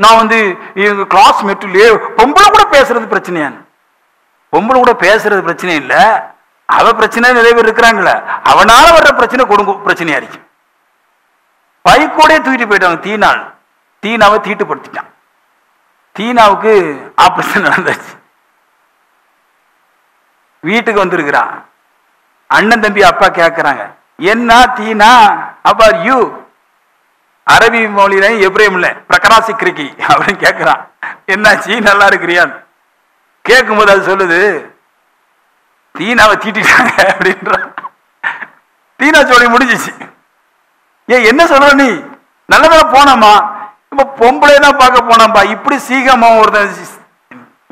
நான் வந்து கிளாஸ்மேட்லயே பொம்பளை கூட பேசுறது பிரச்சனையான்னு. பொம்பளை கூட பேசுறது பிரச்சனை இல்ல, அவ பிரச்சனை நிறைய பேர் இருக்கிறாங்களே, அவனால வர்ற பிரச்சனை குடும்ப பிரச்சனையா இருக்கு. பைக்கோட தூக்கிட்டு போயிட்டாங்க. தீனாவை தீட்டுப்படுத்திட்டான். தீனாவுக்கு ஆபரேஷன் நடந்தாச்சு. வீட்டுக்கு வந்திருக்கிறான். அண்ணன் தம்பி அப்பா கேட்கிறாங்க, என்ன தீனா, அபார் யூ? அரபி மொழியில எப்ரேம் இல்ல, பிரகராசி கிரிக்கி அப்படின்னு கேட்கிறான். என்னாச்சு, நல்லா இருக்கிறியான்னு கேட்கும்போது அது சொல்லுது, தீனாவை தீட்டிட்டாங்க அப்படின்ற. தீனா சொல்லி முடிஞ்சிச்சு. என்ன சொல்ற நீ? நல்லதா போனோமா, இப்ப பொம்பளை தான் பார்க்க போனாம்பா, இப்படி சீக்கிரமா ஒருத்தன்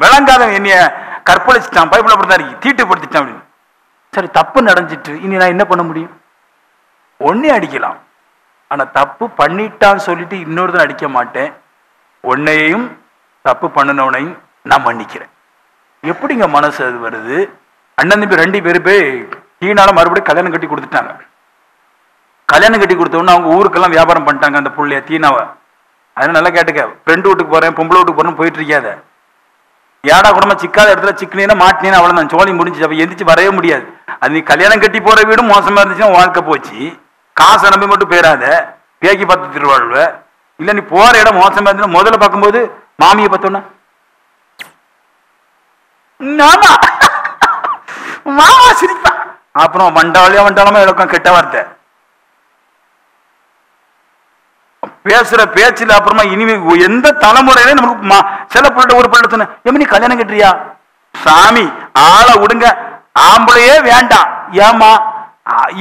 விளங்காத என்னைய கற்பழிச்சிட்டான், பைபிள் அப்படிதான் இருக்கு, தீட்டுப்படுத்திட்டான் அப்படின்னு. சரி, தப்பு நடந்துட்டு இனி நான் என்ன பண்ண முடியும்? ஒன்னே அடிக்கலாம். ஆனா தப்பு பண்ணிட்டான்னு சொல்லிட்டு இன்னொருத்தன் அடிக்க மாட்டேன். உன்னையும் தப்பு பண்ணினவனையும் நான் மன்னிக்கிறேன். எப்படிங்க மனசு அது வருது? அண்ணன் தம்பி 2 பேரு போய் கீழால மறுபடியும் கல்யாணம் கட்டி கொடுத்துட்டாங்க. கல்யாணம் கட்டி கொடுத்தவொன்னு அவங்க ஊருக்கெல்லாம் வியாபாரம் பண்ணிட்டாங்க அந்த புள்ளைய தீனாவை. அதனால நல்லா கேட்டுக்க, ஃப்ரெண்டு வீட்டுக்கு போறேன், பொம்பளை வீட்டுக்கு போறேன்னு போயிட்டு இருக்காத. ஏடா கூடமா சிக்காத இடத்துல சிக்கினீன்னா மாட்டினீன்னா அவ்வளவுதான், சோழி முடிஞ்சு. அப்ப எந்திரிச்சு வரவே முடியாது. அது நீ கல்யாணம் கட்டி போற வீடும் மோசமா இருந்துச்சுன்னா வாழ்க்கை போச்சு. காசை நம்பி மட்டும் போயிடாத, பேக்கி பார்த்து திருவாழ்வ. இல்ல நீ போற இடம் மோசமா இருந்துச்சுன்னா முதல்ல பார்க்கும்போது மாமியை பார்த்தோன்னா மாமா சிரிப்பா, அப்புறம் வண்டாளமா இழக்கம் கெட்ட வார்த்தை பேசுற பேச்சுல. அப்புறமா இனிமே எந்த தலைமுறையில நமக்கு சில பிள்ளை ஒரு பிள்ளை சொன்ன, நீ கல்யாணம் கட்டுறியா? சாமி ஆளை விடுங்க, ஆம்பளையே வேண்டாம். ஏமா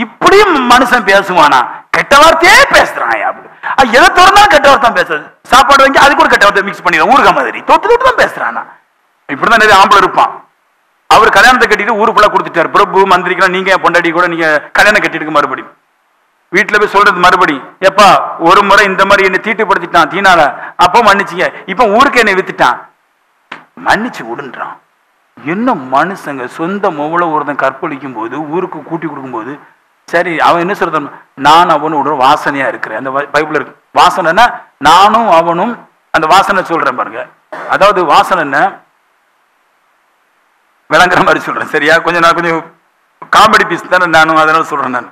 இப்படியும் மனுஷன் பேசுவானா? கெட்ட வார்த்தையே பேசுறான். எதை திறந்தா கெட்ட வார்த்தை பேசுறது. சாப்பாடு வாங்கி அது கூட கெட்ட வார்த்தை மிக்ஸ் பண்ணிடுறான். ஊருக மாதிரி தொட்டு தொட்டு தான் பேசுறானா? இப்படிதான் நிறைய ஆம்பளை இருப்பான். அவர் கல்யாணத்தை கட்டிட்டு ஊரு ஃபுல்லா கொடுத்துட்டாரு. பிரபு மந்திரிக்கலாம், நீங்க பொண்டாட்டி கூட நீங்க கல்யாணம் கட்டிட்டு மறுபடியும் வீட்டுல போய் சொல்றது மறுபடி, எப்பா ஒரு முறை இந்த மாதிரி என்னை தீட்டுப்படுத்திட்டான் தீனால, அப்ப மன்னிச்சுங்க, இப்ப ஊருக்கு என்னை வித்துட்டான், மன்னிச்சு விடுன்றான். என்ன மனுஷங்க சொந்த மொவளை ஒருத்தன் கற்பழிக்கும் போது ஊருக்கு கூட்டி கொடுக்கும் போது சரி அவன் என்ன சொல்றான், நான் அவனும் ஒரு வாசனையா இருக்கிறேன். அந்த பைபிள் இருக்கு வாசனைன்னா நானும் அவனும். அந்த வாசனை சொல்றேன் பாருங்க. அதாவது வாசனை விளங்குற மாதிரி சொல்றேன், சரியா? நான் கொஞ்சம் காமெடி பீஸ் தானே நானும், அதனால சொல்றேன் நான்.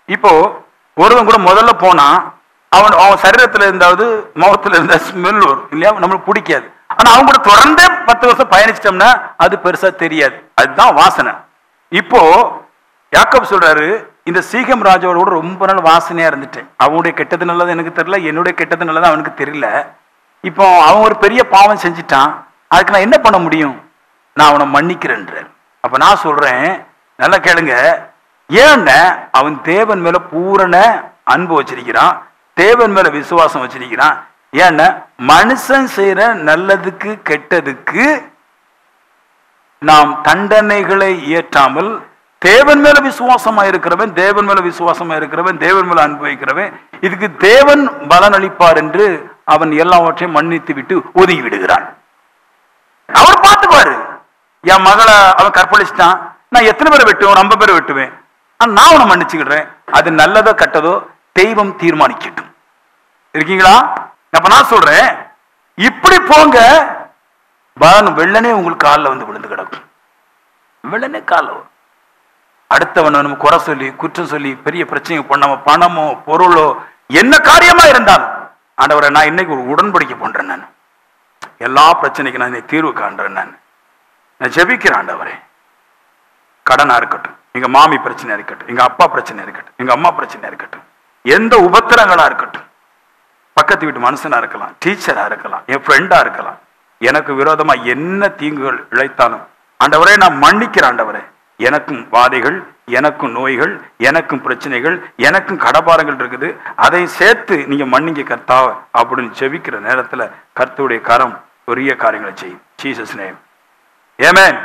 இப்போ ஒருவன் கூட முதல்ல போனா அவன் சரீரத்துல இருந்தாவது முகத்துல இருந்த ஸ்மெல் வரும் இல்லையா, நம்மளுக்கு பிடிக்காது. ஆனா அவங்க கூட தொடர்ந்து 10 வருஷம் பயணிச்சிட்டோம்னா அது பெருசா தெரியாது. அதுதான் வாசனை. இப்போ யாக்கோபு சொல்றாரு, இந்த சீகம் ராஜாவோட கூட ரொம்ப நாள் வாசனையா இருந்துட்டேன். அவனுடைய கெட்டது நல்லது எனக்கு தெரியல, என்னுடைய கெட்டது நல்லது அவனுக்கு தெரியல. இப்போ அவன் ஒரு பெரிய பாவம் செஞ்சுட்டான், அதுக்கு நான் என்ன பண்ண முடியும்? நான் அவனை மன்னிக்கிறேன்ற. அப்ப நான் சொல்றேன், நல்லா கேளுங்க, ஏன்னா அவன் தேவன் மேல பூரண அன்பு வச்சிருக்கிறான், தேவன் மேல விசுவாசம் வச்சிருக்கிறான். ஏன்னா மனுஷன் செய்யற நல்லதுக்கு கெட்டதுக்கு நாம் தண்டனைகளை ஏற்றாமல் தேவன் மேல விசுவாசமா இருக்கிறவன், தேவன் மேல விசுவாசமா இருக்கிறவன், தேவன் மேல அன்பு வைக்கிறவன், இதுக்கு தேவன் பலன் அளிப்பார் என்று அவன் எல்லாவற்றையும் மன்னித்து விட்டு ஒதுங்கி விடுகிறான். அவர் பார்த்துக்குவாரு. என் மகளை அவன் கற்பழிச்சிட்டான், நான் எத்தனை பேரை வெட்டுவேன்? 50 பேரை வெட்டுவேன். நான் அவனை மன்னிச்சுக்கிடுறேன். அது நல்லதோ கெட்டதோ தெய்வம் தீர்மானிக்கட்டும். இருக்கீங்களா? அப்ப நான் சொல்றேன், இப்படி போங்க, வெள்ளனே உங்களுக்கு காலில் வந்து விழுந்து கிடக்கும். வெள்ளனே காலில் வரும். அடுத்தவனை நம்ம குறை சொல்லி குற்றம் சொல்லி பெரிய பிரச்சனை பண்ணாம பணமோ பொருளோ என்ன காரியமா இருந்தாலும், ஆண்டவரை நான் இன்னைக்கு ஒரு உடன்படிக்கை பண்றேன். நான் எல்லா பிரச்சனைக்கும் நான் தீர்வு காண்றேன். நான் ஜெபிக்கிறேன். ஆண்டவரே, கடனா இருக்கட்டும், எங்க மாமி பிரச்சனையா இருக்கட்டும், எங்க அப்பா பிரச்சனையா இருக்கட்டும், எங்க அம்மா பிரச்சனையா இருக்கட்டும், எந்த உபத்திரங்களா இருக்கட்டும், பக்கத்து வீட்டு மனுஷனா இருக்கலாம், டீச்சரா இருக்கலாம், என் ஃப்ரெண்டா இருக்கலாம், எனக்கு விரோதமா என்ன தீங்குகள் இழைத்தாலும் ஆண்டவரே நான் மன்னிக்கிறேன். ஆண்டவரே, எனக்கும் வாதைகள், எனக்கும் நோய்கள், எனக்கும் பிரச்சனைகள், எனக்கும் கடபாரங்கள் இருக்குது, அதை சேர்த்து நீங்க மன்னிங்க கர்த்தா அப்படின்னு ஜெபிக்கிற நேரத்துல கர்த்தருடைய கரம் பெரிய காரியங்களை செய்யும். Jesus name. ஆமென்.